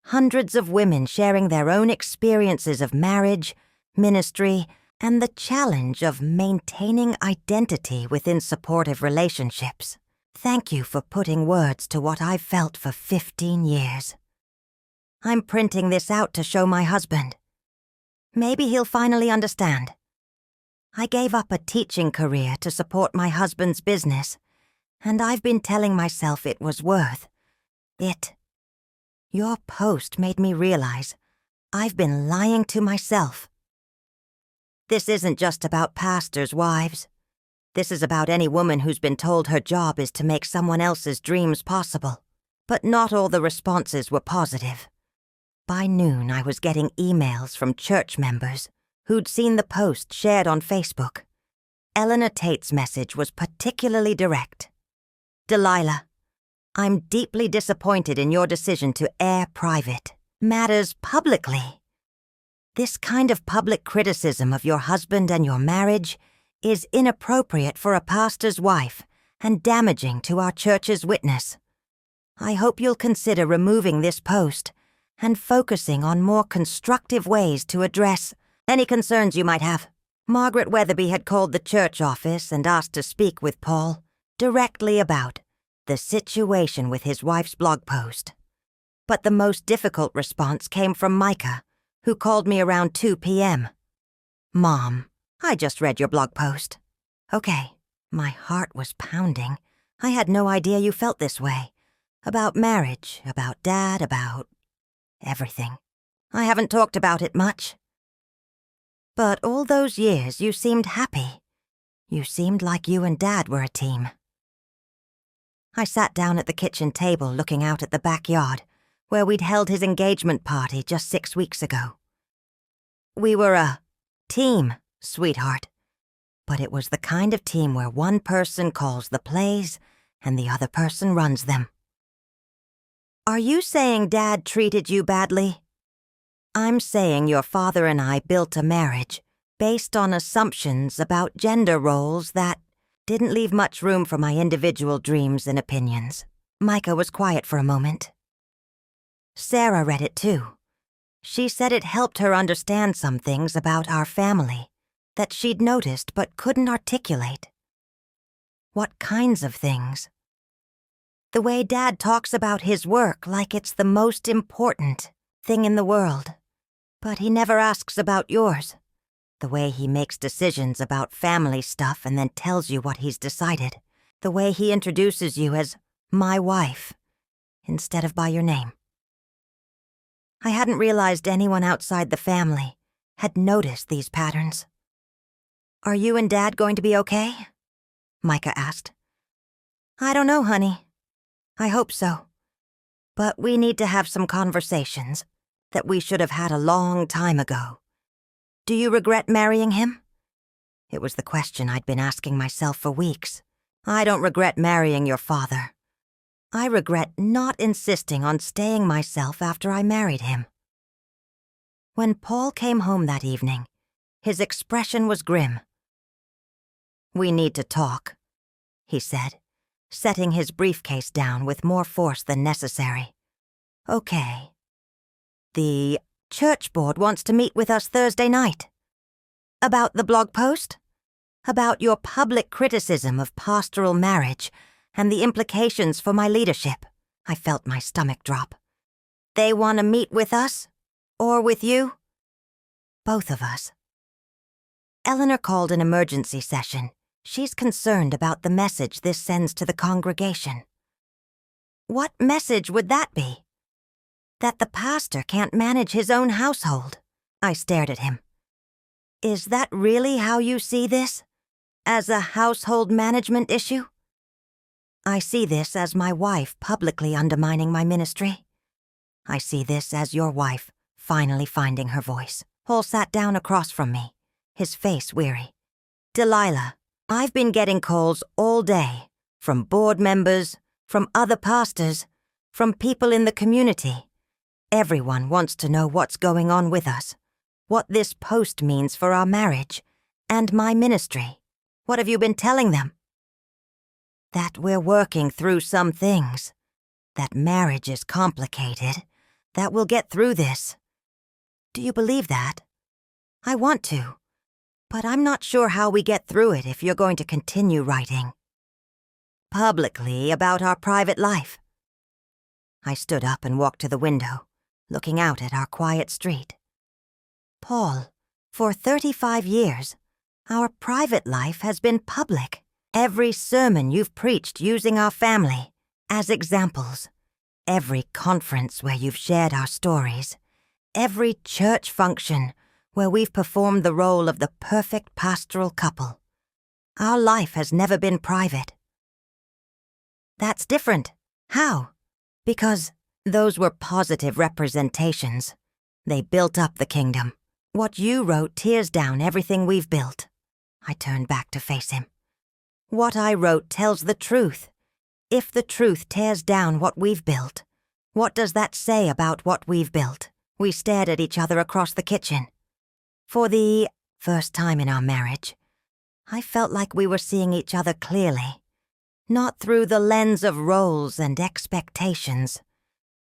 Speaker 1: Hundreds of women sharing their own experiences of marriage, ministry, and the challenge of maintaining identity within supportive relationships. Thank you for putting words to what I've felt for 15 years. I'm printing this out to show my husband. Maybe he'll finally understand. I gave up a teaching career to support my husband's business, and I've been telling myself it was worth it. Your post made me realize I've been lying to myself. This isn't just about pastors' wives. This is about any woman who's been told her job is to make someone else's dreams possible. But not all the responses were positive. By noon, I was getting emails from church members who'd seen the post shared on Facebook. Eleanor Tate's message was particularly direct. Delilah, I'm deeply disappointed in your decision to air private matters publicly. This kind of public criticism of your husband and your marriage is inappropriate for a pastor's wife and damaging to our church's witness. I hope you'll consider removing this post and focusing on more constructive ways to address any concerns you might have. Margaret Weatherby had called the church office and asked to speak with Paul directly about the situation with his wife's blog post. But the most difficult response came from Micah, who called me around 2 p.m. Mom, I just read your blog post. Okay, my heart was pounding. I had no idea you felt this way. About marriage, about Dad, about everything. I haven't talked about it much. But all those years you seemed happy. You seemed like you and Dad were a team. I sat down at the kitchen table looking out at the backyard, where we'd held his engagement party just 6 weeks ago. We were a team, sweetheart. But it was the kind of team where one person calls the plays and the other person runs them. Are you saying Dad treated you badly? I'm saying your father and I built a marriage based on assumptions about gender roles that didn't leave much room for my individual dreams and opinions. Micah was quiet for a moment. Sarah read it too. She said it helped her understand some things about our family that she'd noticed but couldn't articulate. What kinds of things? The way Dad talks about his work like it's the most important thing in the world, but he never asks about yours. The way he makes decisions about family stuff and then tells you what he's decided. The way he introduces you as my wife instead of by your name. I hadn't realized anyone outside the family had noticed these patterns. Are you and Dad going to be okay? Micah asked. I don't know, honey. I hope so. But we need to have some conversations that we should have had a long time ago. Do you regret marrying him? It was the question I'd been asking myself for weeks. I don't regret marrying your father. I regret not insisting on staying myself after I married him. When Paul came home that evening, his expression was grim. We need to talk, he said, setting his briefcase down with more force than necessary. Okay. The church board wants to meet with us Thursday night. About the blog post? About your public criticism of pastoral marriage and the implications for my leadership. I felt my stomach drop. They want to meet with us? Or with you? Both of us. Eleanor called an emergency session. She's concerned about the message this sends to the congregation. What message would that be? That the pastor can't manage his own household. I stared at him. Is that really how you see this? As a household management issue? I see this as my wife publicly undermining my ministry. I see this as your wife finally finding her voice. Paul sat down across from me, his face weary. Delilah, I've been getting calls all day, from board members, from other pastors, from people in the community. Everyone wants to know what's going on with us, what this post means for our marriage, and my ministry. What have you been telling them? That we're working through some things, that marriage is complicated, that we'll get through this. Do you believe that? I want to. But I'm not sure how we get through it if you're going to continue writing publicly about our private life. I stood up and walked to the window, looking out at our quiet street. Paul, for 35 years, our private life has been public. Every sermon you've preached using our family as examples, every conference where you've shared our stories, every church function where we've performed the role of the perfect pastoral couple. Our life has never been private. That's different. How? Because those were positive representations. They built up the kingdom. What you wrote tears down everything we've built. I turned back to face him. What I wrote tells the truth. If the truth tears down what we've built, what does that say about what we've built? We stared at each other across the kitchen. For the first time in our marriage, I felt like we were seeing each other clearly, not through the lens of roles and expectations,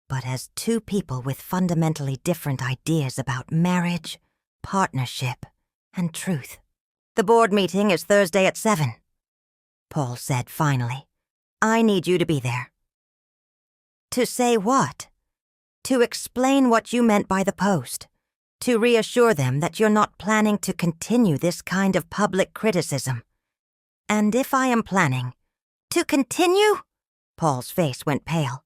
Speaker 1: but as two people with fundamentally different ideas about marriage, partnership, and truth. The board meeting is Thursday at 7, Paul said finally. I need you to be there. To say what? To explain what you meant by the post. To reassure them that you're not planning to continue this kind of public criticism. And if I am planning to continue? Paul's face went pale.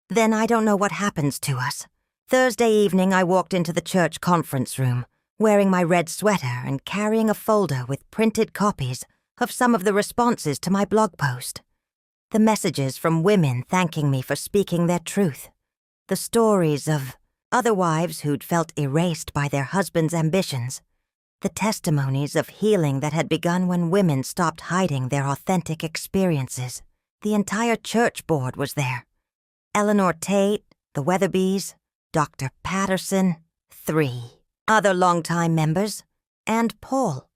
Speaker 1: Then I don't know what happens to us. Thursday evening I walked into the church conference room, wearing my red sweater and carrying a folder with printed copies of some of the responses to my blog post. The messages from women thanking me for speaking their truth. The stories of other wives who'd felt erased by their husbands' ambitions. The testimonies of healing that had begun when women stopped hiding their authentic experiences. The entire church board was there. Eleanor Tate, the Weatherbys, Dr. Patterson, 3 other longtime members, and Paul.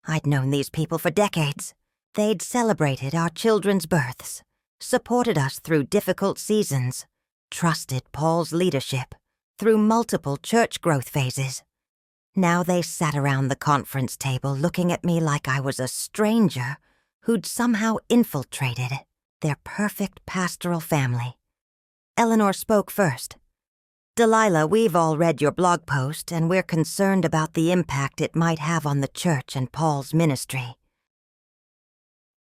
Speaker 1: I'd known these people for decades. They'd celebrated our children's births, supported us through difficult seasons, trusted Paul's leadership through multiple church growth phases. Now they sat around the conference table looking at me like I was a stranger who'd somehow infiltrated their perfect pastoral family. Eleanor spoke first. Delilah, we've all read your blog post, and we're concerned about the impact it might have on the church and Paul's ministry.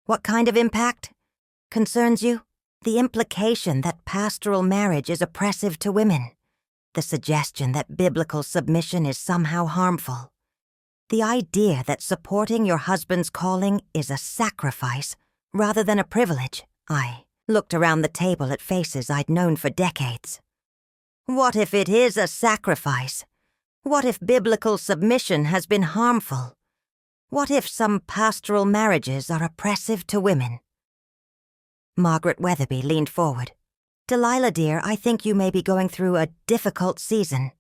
Speaker 1: What kind of impact? Concerns you? The implication that pastoral marriage is oppressive to women. The suggestion that biblical submission is somehow harmful. The idea that supporting your husband's calling is a sacrifice rather than a privilege. I looked around the table at faces I'd known for decades. What if it is a sacrifice? What if biblical submission has been harmful? What if some pastoral marriages are oppressive to women? Margaret Weatherby leaned forward. Delilah, dear, I think you may be going through a difficult season.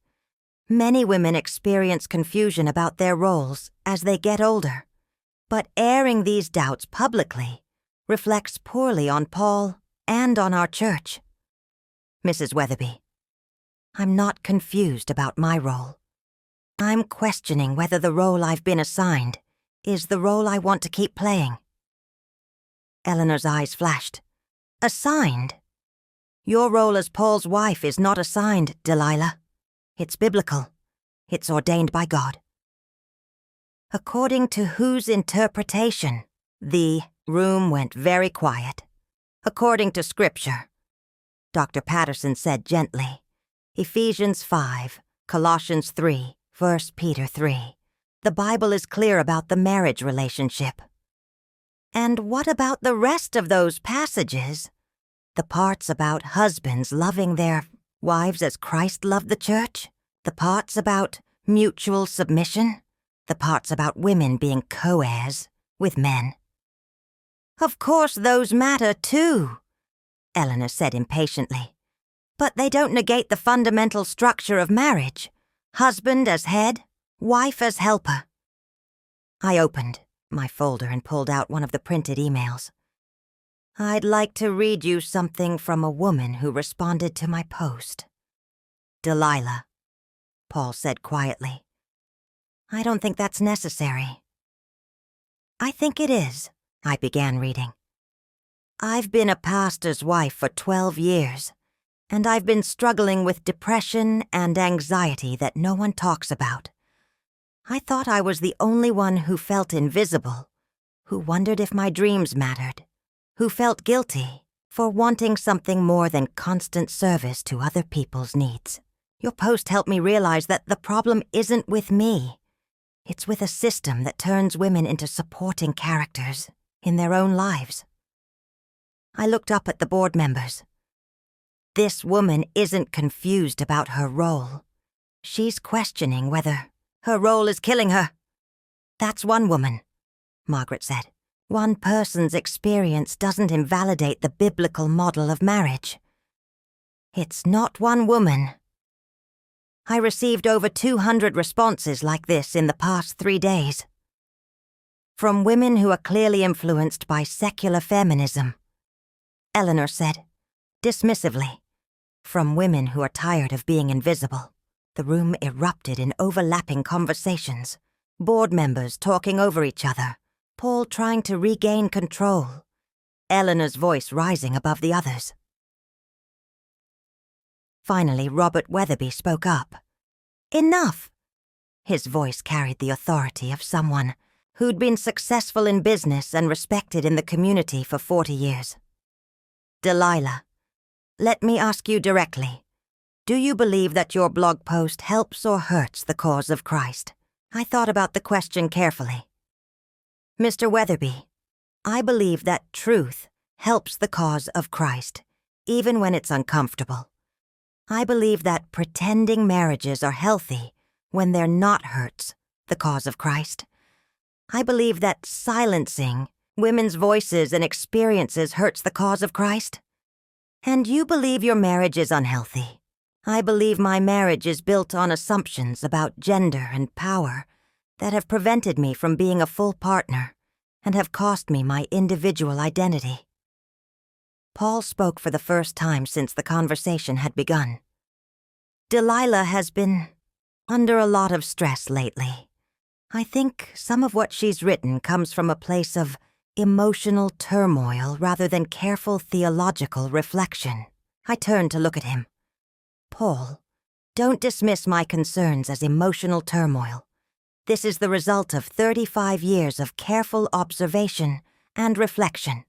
Speaker 1: Many women experience confusion about their roles as they get older, but airing these doubts publicly reflects poorly on Paul and on our church. Mrs. Weatherby, I'm not confused about my role. I'm questioning whether the role I've been assigned is the role I want to keep playing. Eleanor's eyes flashed. Assigned? Your role as Paul's wife is not assigned, Delilah. It's biblical. It's ordained by God. According to whose interpretation? The room went very quiet. According to Scripture. Dr. Patterson said gently. Ephesians 5, Colossians 3, 1 Peter 3. The Bible is clear about the marriage relationship. And what about the rest of those passages? The parts about husbands loving their wives as Christ loved the church? The parts about mutual submission? The parts about women being co-heirs with men? Of course those matter too, Eleanor said impatiently. But they don't negate the fundamental structure of marriage. Husband as head, wife as helper. I opened my folder and pulled out one of the printed emails. I'd like to read you something from a woman who responded to my post. Delilah, Paul said quietly. I don't think that's necessary. I think it is, I began reading. I've been a pastor's wife for 12 years. And I've been struggling with depression and anxiety that no one talks about. I thought I was the only one who felt invisible, who wondered if my dreams mattered, who felt guilty for wanting something more than constant service to other people's needs. Your post helped me realize that the problem isn't with me. It's with a system that turns women into supporting characters in their own lives. I looked up at the board members. This woman isn't confused about her role. She's questioning whether her role is killing her. That's one woman, Margaret said. One person's experience doesn't invalidate the biblical model of marriage. It's not one woman. I received over 200 responses like this in the past 3 days. From women who are clearly influenced by secular feminism, Eleanor said, dismissively. From women who are tired of being invisible. The room erupted in overlapping conversations, board members talking over each other, Paul trying to regain control, Eleanor's voice rising above the others. Finally, Robert Weatherby spoke up. Enough! His voice carried the authority of someone who'd been successful in business and respected in the community for 40 years. Delilah, let me ask you directly. Do you believe that your blog post helps or hurts the cause of Christ? I thought about the question carefully. Mr. Weatherby, I believe that truth helps the cause of Christ, even when it's uncomfortable. I believe that pretending marriages are healthy when they're not hurts the cause of Christ. I believe that silencing women's voices and experiences hurts the cause of Christ. And you believe your marriage is unhealthy. I believe my marriage is built on assumptions about gender and power that have prevented me from being a full partner and have cost me my individual identity. Paul spoke for the first time since the conversation had begun. Delilah has been under a lot of stress lately. I think some of what she's written comes from a place of emotional turmoil rather than careful theological reflection. I turned to look at him. Paul, don't dismiss my concerns as emotional turmoil. This is the result of 35 years of careful observation and reflection.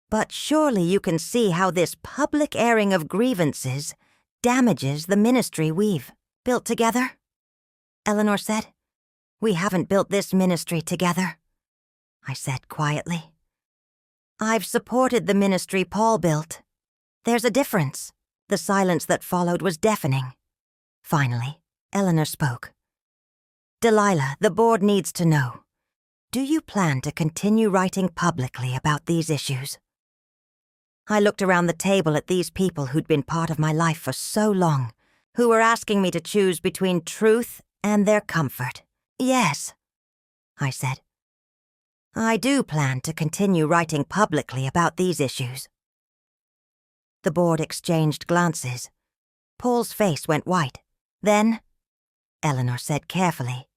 Speaker 1: But surely you can see how this public airing of grievances damages the ministry we've built together? Eleanor said. We haven't built this ministry together, I said quietly. I've supported the ministry Paul built. There's a difference. The silence that followed was deafening. Finally, Eleanor spoke. Delilah, the board needs to know. Do you plan to continue writing publicly about these issues? I looked around the table at these people who'd been part of my life for so long, who were asking me to choose between truth and their comfort. Yes, I said. I do plan to continue writing publicly about these issues. The board exchanged glances. Paul's face went white. Then, Eleanor said carefully,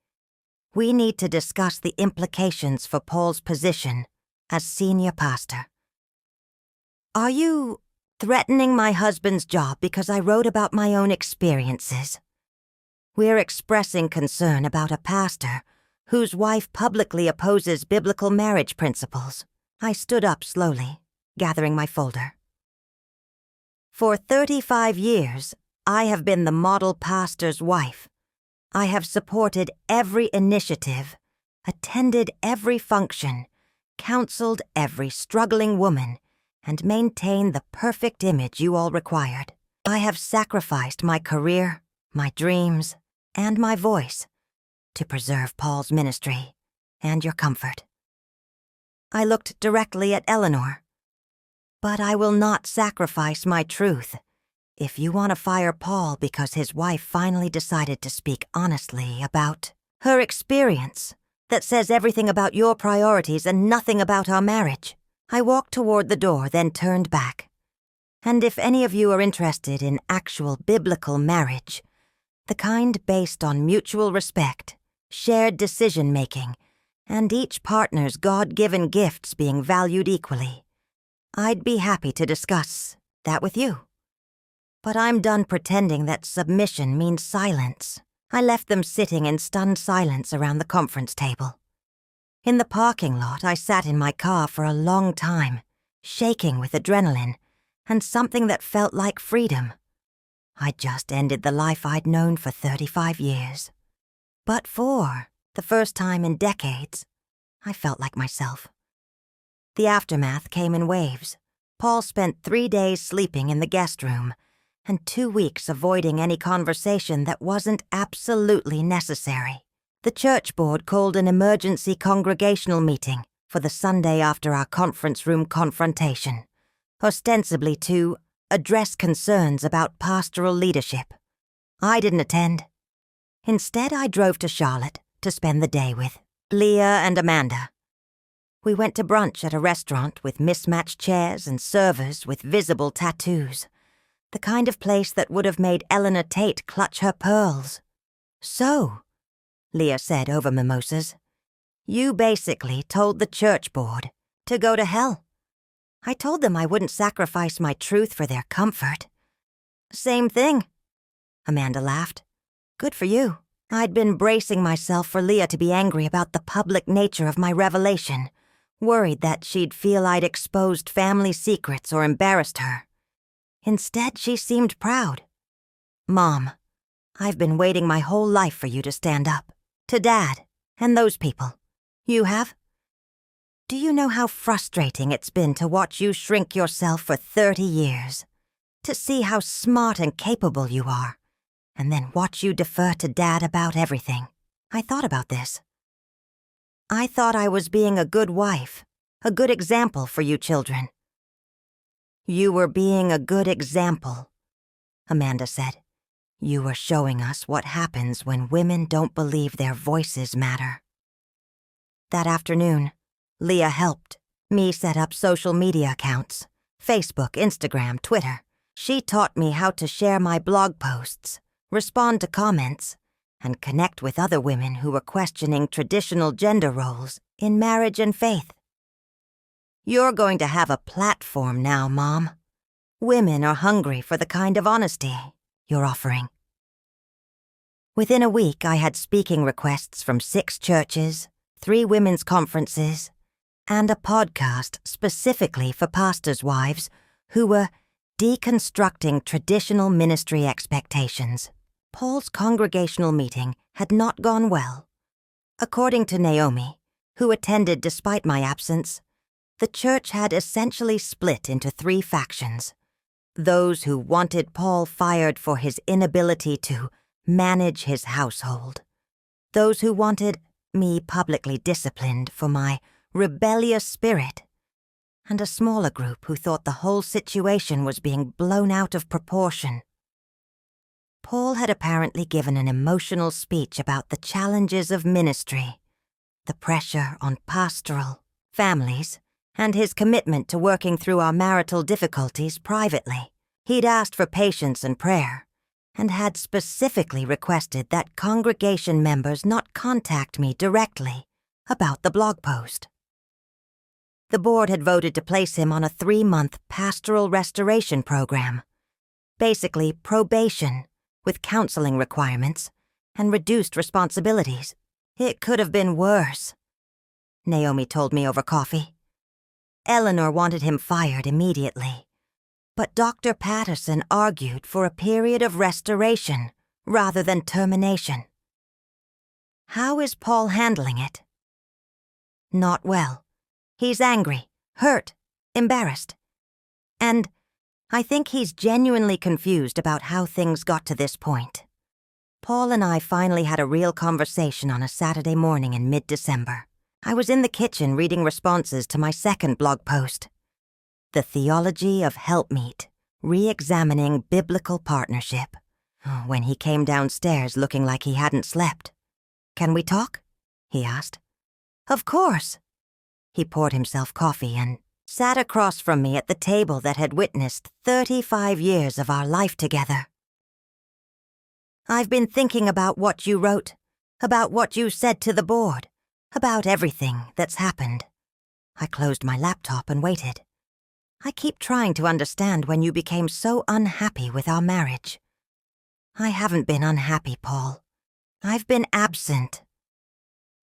Speaker 1: we need to discuss the implications for Paul's position as senior pastor. Are you threatening my husband's job because I wrote about my own experiences? We're expressing concern about a pastor whose wife publicly opposes biblical marriage principles. I stood up slowly, gathering my folder. For 35 years, I have been the model pastor's wife. I have supported every initiative, attended every function, counseled every struggling woman, and maintained the perfect image you all required. I have sacrificed my career, my dreams, and my voice to preserve Paul's ministry and your comfort. I looked directly at Eleanor. But I will not sacrifice my truth. If you want to fire Paul because his wife finally decided to speak honestly about her experience that says everything about your priorities and nothing about our marriage. I walked toward the door, then turned back. And if any of you are interested in actual biblical marriage, the kind based on mutual respect, shared decision-making, and each partner's God-given gifts being valued equally, I'd be happy to discuss that with you. But I'm done pretending that submission means silence. I left them sitting in stunned silence around the conference table. In the parking lot, I sat in my car for a long time, shaking with adrenaline and something that felt like freedom. I'd just ended the life I'd known for 35 years. But for the first time in decades, I felt like myself. The aftermath came in waves. Paul spent 3 days sleeping in the guest room and 2 weeks avoiding any conversation that wasn't absolutely necessary. The church board called an emergency congregational meeting for the Sunday after our conference room confrontation, ostensibly to address concerns about pastoral leadership. I didn't attend. Instead, I drove to Charlotte to spend the day with Leah and Amanda. We went to brunch at a restaurant with mismatched chairs and servers with visible tattoos, the kind of place that would have made Eleanor Tate clutch her pearls. "So," Leah said over mimosas, "you basically told the church board to go to hell." I told them I wouldn't sacrifice my truth for their comfort. "Same thing," Amanda laughed. "Good for you." I'd been bracing myself for Leah to be angry about the public nature of my revelation, worried that she'd feel I'd exposed family secrets or embarrassed her. Instead, she seemed proud. "Mom, I've been waiting my whole life for you to stand up. To Dad, and those people. You have? Do you know how frustrating it's been to watch you shrink yourself for 30 years? To see how smart and capable you are, and then watch you defer to Dad about everything. I thought about this. I thought I was being a good wife, a good example for you children." "You were being a good example," Amanda said. "You were showing us what happens when women don't believe their voices matter." That afternoon, Leah helped me set up social media accounts, Facebook, Instagram, Twitter. She taught me how to share my blog posts, respond to comments, and connect with other women who were questioning traditional gender roles in marriage and faith. "You're going to have a platform now, Mom. Women are hungry for the kind of honesty you're offering." Within a week, I had speaking requests from 6 churches, 3 women's conferences, and a podcast specifically for pastors' wives who were deconstructing traditional ministry expectations. Paul's congregational meeting had not gone well. According to Naomi, who attended despite my absence, the church had essentially split into 3 factions: those who wanted Paul fired for his inability to manage his household, those who wanted me publicly disciplined for my rebellious spirit, and a smaller group who thought the whole situation was being blown out of proportion. Paul had apparently given an emotional speech about the challenges of ministry, the pressure on pastoral families, and his commitment to working through our marital difficulties privately. He'd asked for patience and prayer, and had specifically requested that congregation members not contact me directly about the blog post. The board had voted to place him on a 3-month pastoral restoration program, basically probation with counseling requirements and reduced responsibilities. It could have been worse, Naomi told me over coffee. Eleanor wanted him fired immediately, but Dr. Patterson argued for a period of restoration rather than termination. How is Paul handling it? Not well. He's angry, hurt, embarrassed. And I think he's genuinely confused about how things got to this point. Paul and I finally had a real conversation on a Saturday morning in mid-December. I was in the kitchen reading responses to my second blog post, The Theology of Helpmeet, Re-examining Biblical Partnership, when he came downstairs looking like he hadn't slept. "Can we talk?" he asked. "Of course." He poured himself coffee and sat across from me at the table that had witnessed 35 years of our life together. "I've been thinking about what you wrote, about what you said to the board, about everything that's happened." I closed my laptop and waited. "I keep trying to understand when you became so unhappy with our marriage." "I haven't been unhappy, Paul. I've been absent."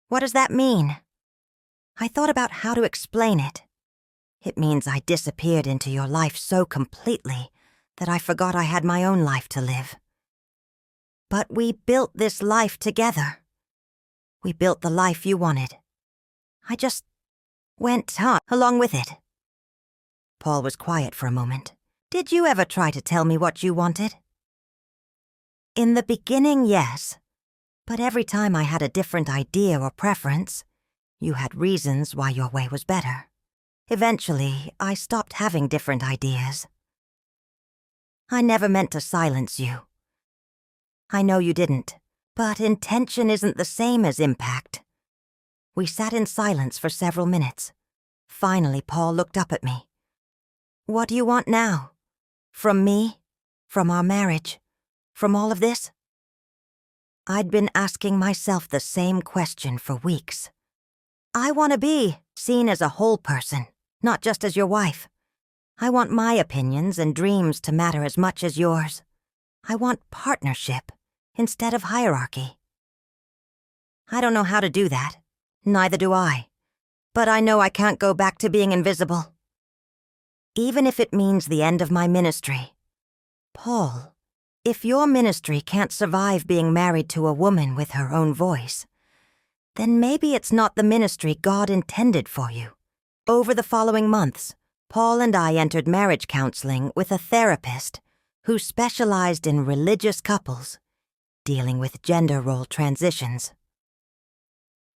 Speaker 1: "What does that mean?" I thought about how to explain it. "It means I disappeared into your life so completely that I forgot I had my own life to live. But we built this life together. We built the life you wanted. I just went on along with it." Paul was quiet for a moment. "Did you ever try to tell me what you wanted?" "In the beginning, yes. But every time I had a different idea or preference, you had reasons why your way was better. Eventually, I stopped having different ideas. I never meant to silence you. I know you didn't, but intention isn't the same as impact." We sat in silence for several minutes. Finally, Paul looked up at me. "What do you want now? From me? From our marriage? From all of this?" I'd been asking myself the same question for weeks. I want to be seen as a whole person, not just as your wife. I want my opinions and dreams to matter as much as yours. I want partnership instead of hierarchy. I don't know how to do that. Neither do I. But I know I can't go back to being invisible. Even if it means the end of my ministry. Paul, if your ministry can't survive being married to a woman with her own voice, then maybe it's not the ministry God intended for you. Over the following months, Paul and I entered marriage counseling with a therapist who specialized in religious couples, dealing with gender role transitions.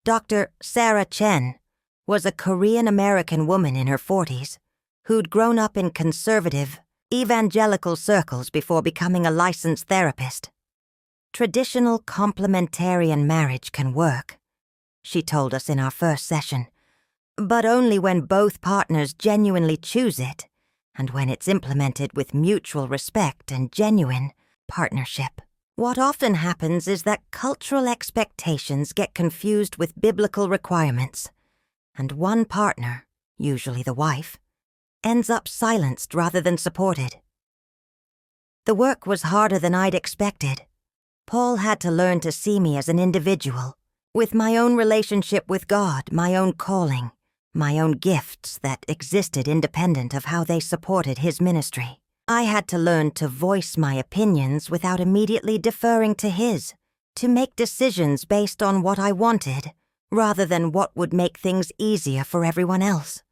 Speaker 1: Dr. Sarah Chen was a Korean-American woman in her 40s who'd grown up in conservative, evangelical circles before becoming a licensed therapist. Traditional complementarian marriage can work, she told us in our first session, but only when both partners genuinely choose it and when it's implemented with mutual respect and genuine partnership. What often happens is that cultural expectations get confused with biblical requirements, and one partner, usually the wife, ends up silenced rather than supported. The work was harder than I'd expected. Paul had to learn to see me as an individual, with my own relationship with God, my own calling, my own gifts that existed independent of how they supported his ministry. I had to learn to voice my opinions without immediately deferring to his, to make decisions based on what I wanted, rather than what would make things easier for everyone else.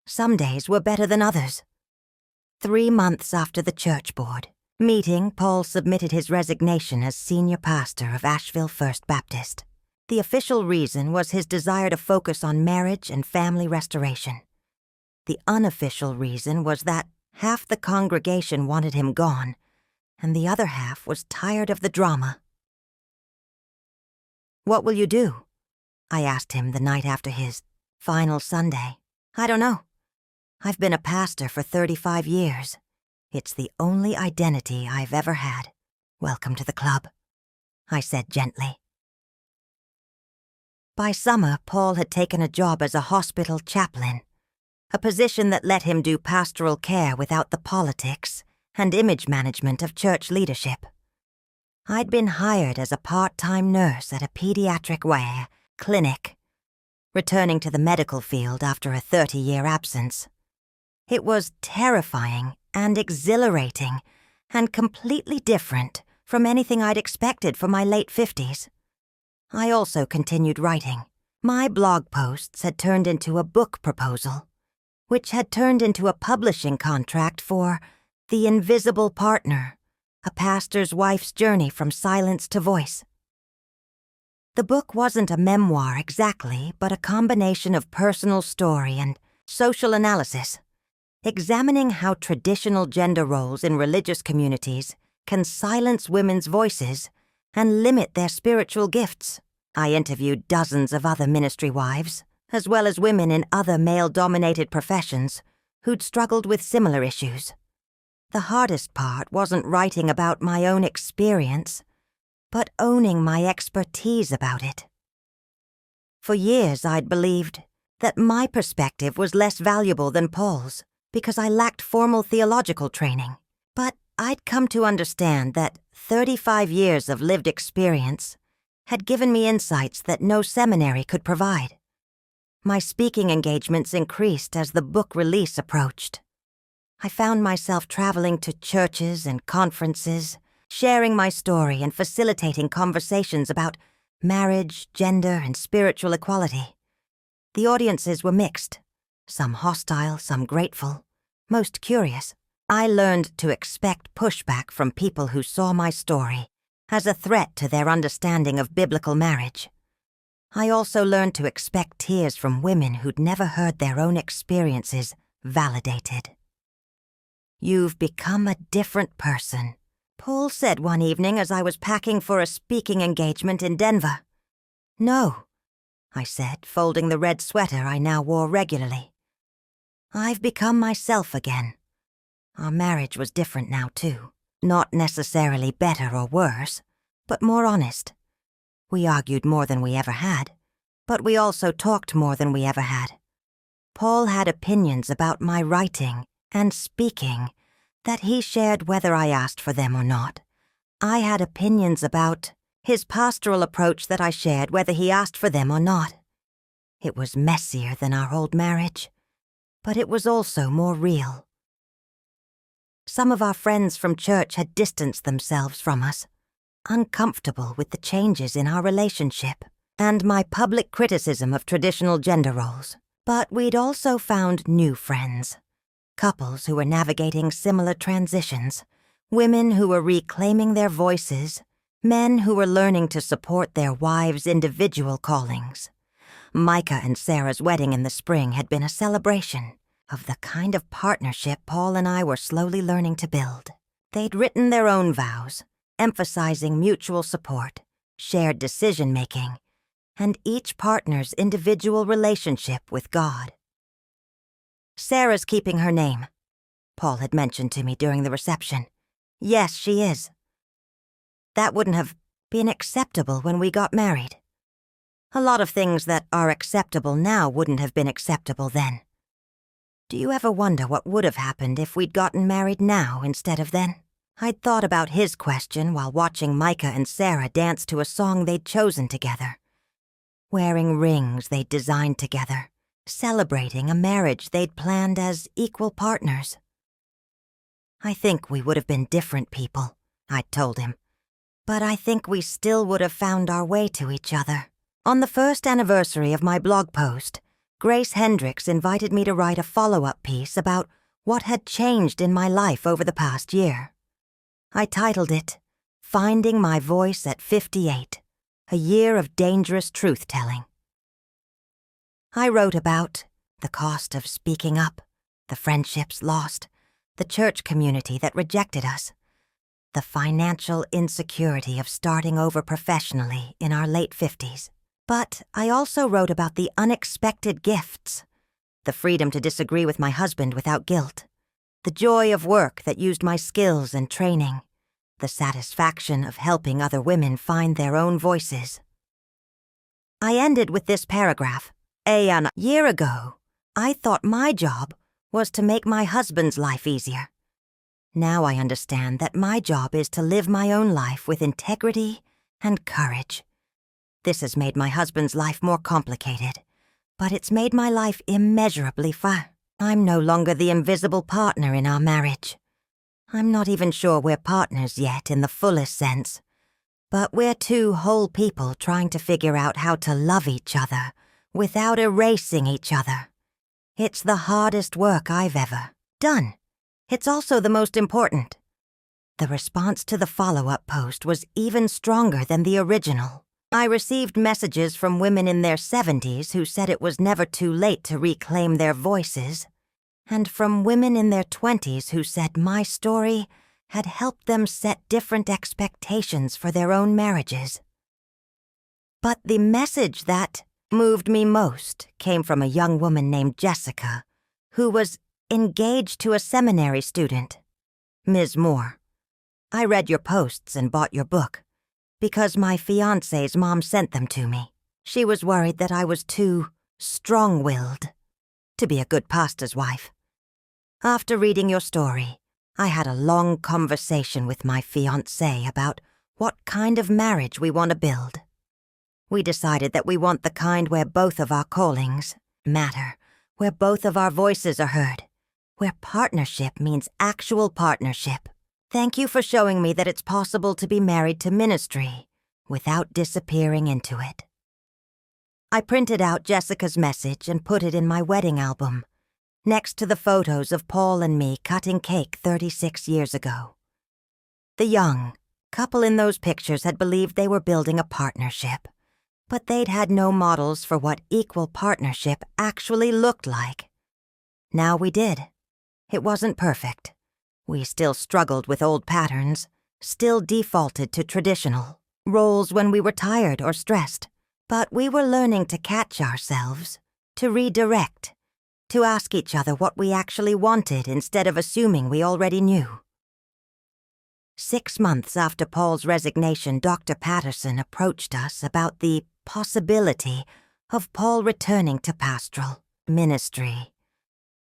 Speaker 1: Some days were better than others. 3 months after the church board meeting, Paul submitted his resignation as senior pastor of Asheville First Baptist. The official reason was his desire to focus on marriage and family restoration. The unofficial reason was that half the congregation wanted him gone, and the other half was tired of the drama. "What will you do?" I asked him the night after his final Sunday. "I don't know. I've been a pastor for 35 years. It's the only identity I've ever had. Welcome to the club," I said gently. By summer, Paul had taken a job as a hospital chaplain, a position that let him do pastoral care without the politics and image management of church leadership. I'd been hired as a part-time nurse at a pediatric clinic, returning to the medical field after a 30-year absence. It was terrifying and exhilarating and completely different from anything I'd expected for my late 50s. I also continued writing. My blog posts had turned into a book proposal, which had turned into a publishing contract for The Invisible Partner, a pastor's wife's journey from silence to voice. The book wasn't a memoir exactly, but a combination of personal story and social analysis, examining how traditional gender roles in religious communities can silence women's voices and limit their spiritual gifts. I interviewed dozens of other ministry wives, as well as women in other male-dominated professions who'd struggled with similar issues. The hardest part wasn't writing about my own experience, but owning my expertise about it. For years I'd believed that my perspective was less valuable than Paul's because I lacked formal theological training, but I'd come to understand that 35 years of lived experience had given me insights that no seminary could provide. My speaking engagements increased as the book release approached. I found myself traveling to churches and conferences, sharing my story and facilitating conversations about marriage, gender, and spiritual equality. The audiences were mixed, some hostile, some grateful, most curious. I learned to expect pushback from people who saw my story as a threat to their understanding of biblical marriage. I also learned to expect tears from women who'd never heard their own experiences validated. "You've become a different person," Paul said one evening as I was packing for a speaking engagement in Denver. "No," I said, folding the red sweater I now wore regularly. "I've become myself again." Our marriage was different now, too. Not necessarily better or worse, but more honest. We argued more than we ever had, but we also talked more than we ever had. Paul had opinions about my writing and speaking that he shared whether I asked for them or not. I had opinions about his pastoral approach that I shared whether he asked for them or not. It was messier than our old marriage, but it was also more real. Some of our friends from church had distanced themselves from us, uncomfortable with the changes in our relationship and my public criticism of traditional gender roles. But we'd also found new friends, couples who were navigating similar transitions, women who were reclaiming their voices, men who were learning to support their wives' individual callings. Micah and Sarah's wedding in the spring had been a celebration of the kind of partnership Paul and I were slowly learning to build. They'd written their own vows, emphasizing mutual support, shared decision-making, and each partner's individual relationship with God. "Sarah's keeping her name," Paul had mentioned to me during the reception. "Yes, she is. That wouldn't have been acceptable when we got married. A lot of things that are acceptable now wouldn't have been acceptable then. Do you ever wonder what would have happened if we'd gotten married now instead of then?" I'd thought about his question while watching Micah and Sarah dance to a song they'd chosen together, wearing rings they'd designed together, celebrating a marriage they'd planned as equal partners. "I think we would have been different people," I'd told him, "but I think we still would have found our way to each other." On the first anniversary of my blog post, Grace Hendricks invited me to write a follow-up piece about what had changed in my life over the past year. I titled it, "Finding My Voice at 58, a Year of Dangerous Truth-Telling." I wrote about the cost of speaking up, the friendships lost, the church community that rejected us, the financial insecurity of starting over professionally in our late 50s. But I also wrote about the unexpected gifts, the freedom to disagree with my husband without guilt, the joy of work that used my skills and training, the satisfaction of helping other women find their own voices. I ended with this paragraph. A year ago, I thought my job was to make my husband's life easier. Now I understand that my job is to live my own life with integrity and courage. This has made my husband's life more complicated, but it's made my life immeasurably fun. I'm no longer the invisible partner in our marriage. I'm not even sure we're partners yet in the fullest sense, but we're two whole people trying to figure out how to love each other without erasing each other. It's the hardest work I've ever done. It's also the most important. The response to the follow-up post was even stronger than the original. I received messages from women in their 70s who said it was never too late to reclaim their voices, and from women in their 20s who said my story had helped them set different expectations for their own marriages. But the message that moved me most came from a young woman named Jessica, who was engaged to a seminary student, Ms. Moore. "I read your posts and bought your book because my fiancé's mom sent them to me. She was worried that I was too strong-willed to be a good pastor's wife. After reading your story, I had a long conversation with my fiancé about what kind of marriage we want to build. We decided that we want the kind where both of our callings matter, where both of our voices are heard, where partnership means actual partnership. Thank you for showing me that it's possible to be married to ministry without disappearing into it." I printed out Jessica's message and put it in my wedding album, next to the photos of Paul and me cutting cake 36 years ago. The young couple in those pictures had believed they were building a partnership, but they'd had no models for what equal partnership actually looked like. Now we did. It wasn't perfect. We still struggled with old patterns, still defaulted to traditional roles when we were tired or stressed, but we were learning to catch ourselves, to redirect, to ask each other what we actually wanted instead of assuming we already knew. 6 months after Paul's resignation, Dr. Patterson approached us about the possibility of Paul returning to pastoral ministry.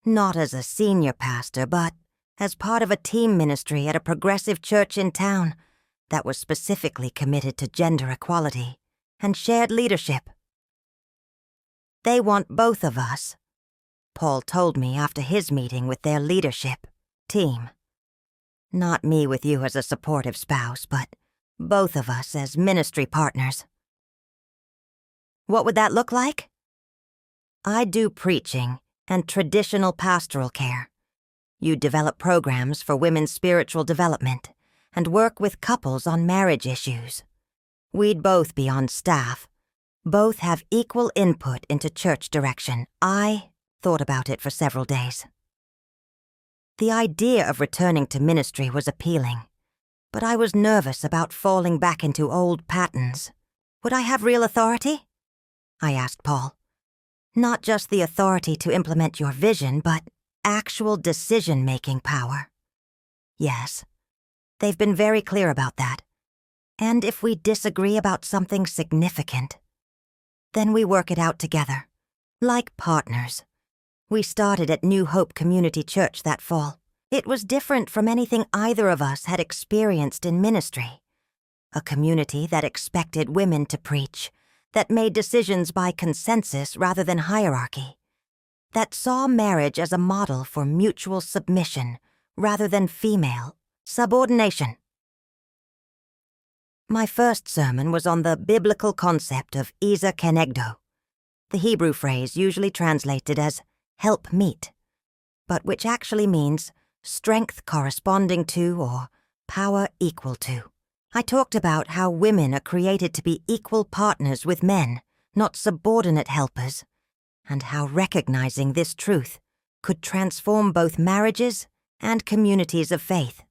Speaker 1: Not as a senior pastor, but as part of a team ministry at a progressive church in town that was specifically committed to gender equality and shared leadership. They want both of us, Paul told me after his meeting with their leadership team. Not me with you as a supportive spouse, but both of us as ministry partners. What would that look like? I do preaching and traditional pastoral care. You develop programs for women's spiritual development and work with couples on marriage issues. We'd both be on staff, both have equal input into church direction. I thought about it for several days. The idea of returning to ministry was appealing, but I was nervous about falling back into old patterns. Would I have real authority? I asked Paul. Not just the authority to implement your vision, but actual decision-making power. Yes, they've been very clear about that. And if we disagree about something significant, then we work it out together, like partners. We started at New Hope Community Church that fall. It was different from anything either of us had experienced in ministry. A community that expected women to preach, that made decisions by consensus rather than hierarchy, that saw marriage as a model for mutual submission rather than female subordination. My first sermon was on the biblical concept of Isa kenegdo, the Hebrew phrase usually translated as help meet, but which actually means strength corresponding to or power equal to. I talked about how women are created to be equal partners with men, not subordinate helpers, and how recognizing this truth could transform both marriages and communities of faith.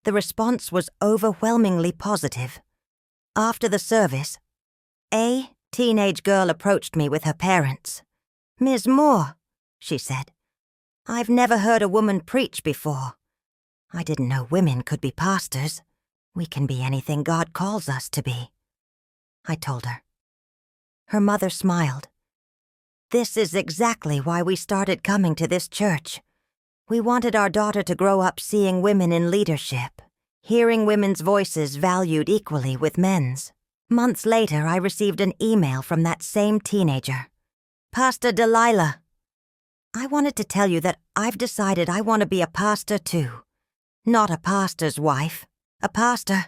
Speaker 1: The response was overwhelmingly positive. After the service, a teenage girl approached me with her parents. "Ms. Moore," she said, "I've never heard a woman preach before. I didn't know women could be pastors. We can be anything God calls us to be." I told her. Her mother smiled. "This is exactly why we started coming to this church. We wanted our daughter to grow up seeing women in leadership, hearing women's voices valued equally with men's." Months later, I received an email from that same teenager. "Pastor Delilah, I wanted to tell you that I've decided I want to be a pastor too. Not a pastor's wife, a pastor.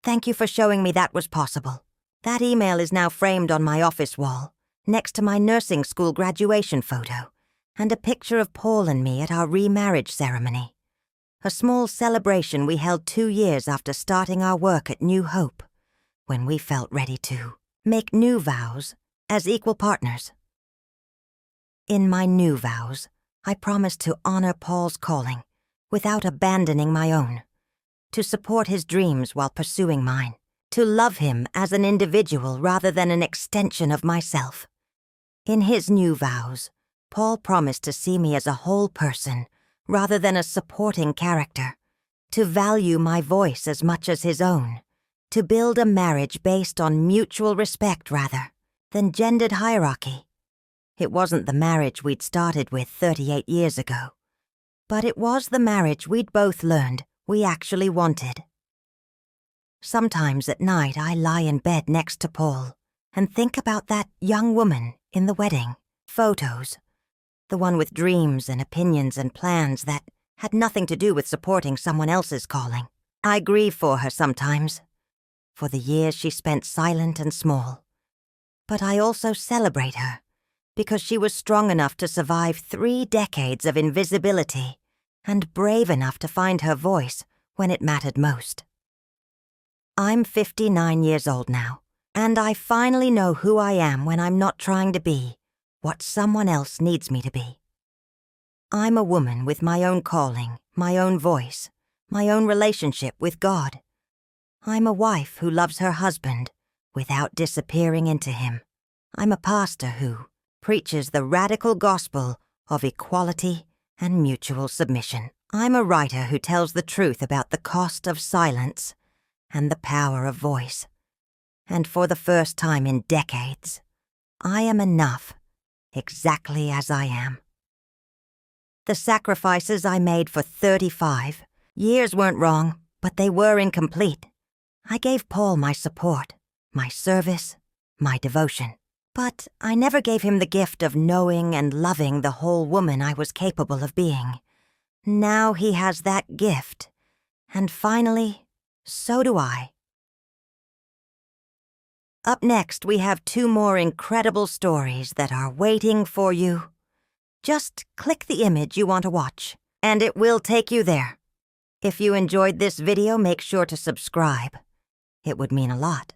Speaker 1: Thank you for showing me that was possible." That email is now framed on my office wall, next to my nursing school graduation photo, and a picture of Paul and me at our remarriage ceremony. A small celebration we held 2 years after starting our work at New Hope, when we felt ready to make new vows as equal partners. In my new vows, I promised to honor Paul's calling without abandoning my own, to support his dreams while pursuing mine, to love him as an individual rather than an extension of myself. In his new vows, Paul promised to see me as a whole person rather than a supporting character, to value my voice as much as his own, to build a marriage based on mutual respect rather than gendered hierarchy. It wasn't the marriage we'd started with 38 years ago, but it was the marriage we'd both learned we actually wanted. Sometimes at night I lie in bed next to Paul and think about that young woman in the wedding photos, the one with dreams and opinions and plans that had nothing to do with supporting someone else's calling. I grieve for her sometimes, for the years she spent silent and small. But I also celebrate her, because she was strong enough to survive 3 decades of invisibility and brave enough to find her voice when it mattered most. I'm 59 years old now, and I finally know who I am when I'm not trying to be what someone else needs me to be. I'm a woman with my own calling, my own voice, my own relationship with God. I'm a wife who loves her husband without disappearing into him. I'm a pastor who preaches the radical gospel of equality and mutual submission. I'm a writer who tells the truth about the cost of silence and the power of voice. And for the first time in decades, I am enough, exactly as I am. The sacrifices I made for 35 years weren't wrong, but they were incomplete. I gave Paul my support, my service, my devotion. But I never gave him the gift of knowing and loving the whole woman I was capable of being. Now he has that gift. And finally, so do I. Up next, we have 2 more incredible stories that are waiting for you. Just click the image you want to watch, and it will take you there. If you enjoyed this video, make sure to subscribe. It would mean a lot.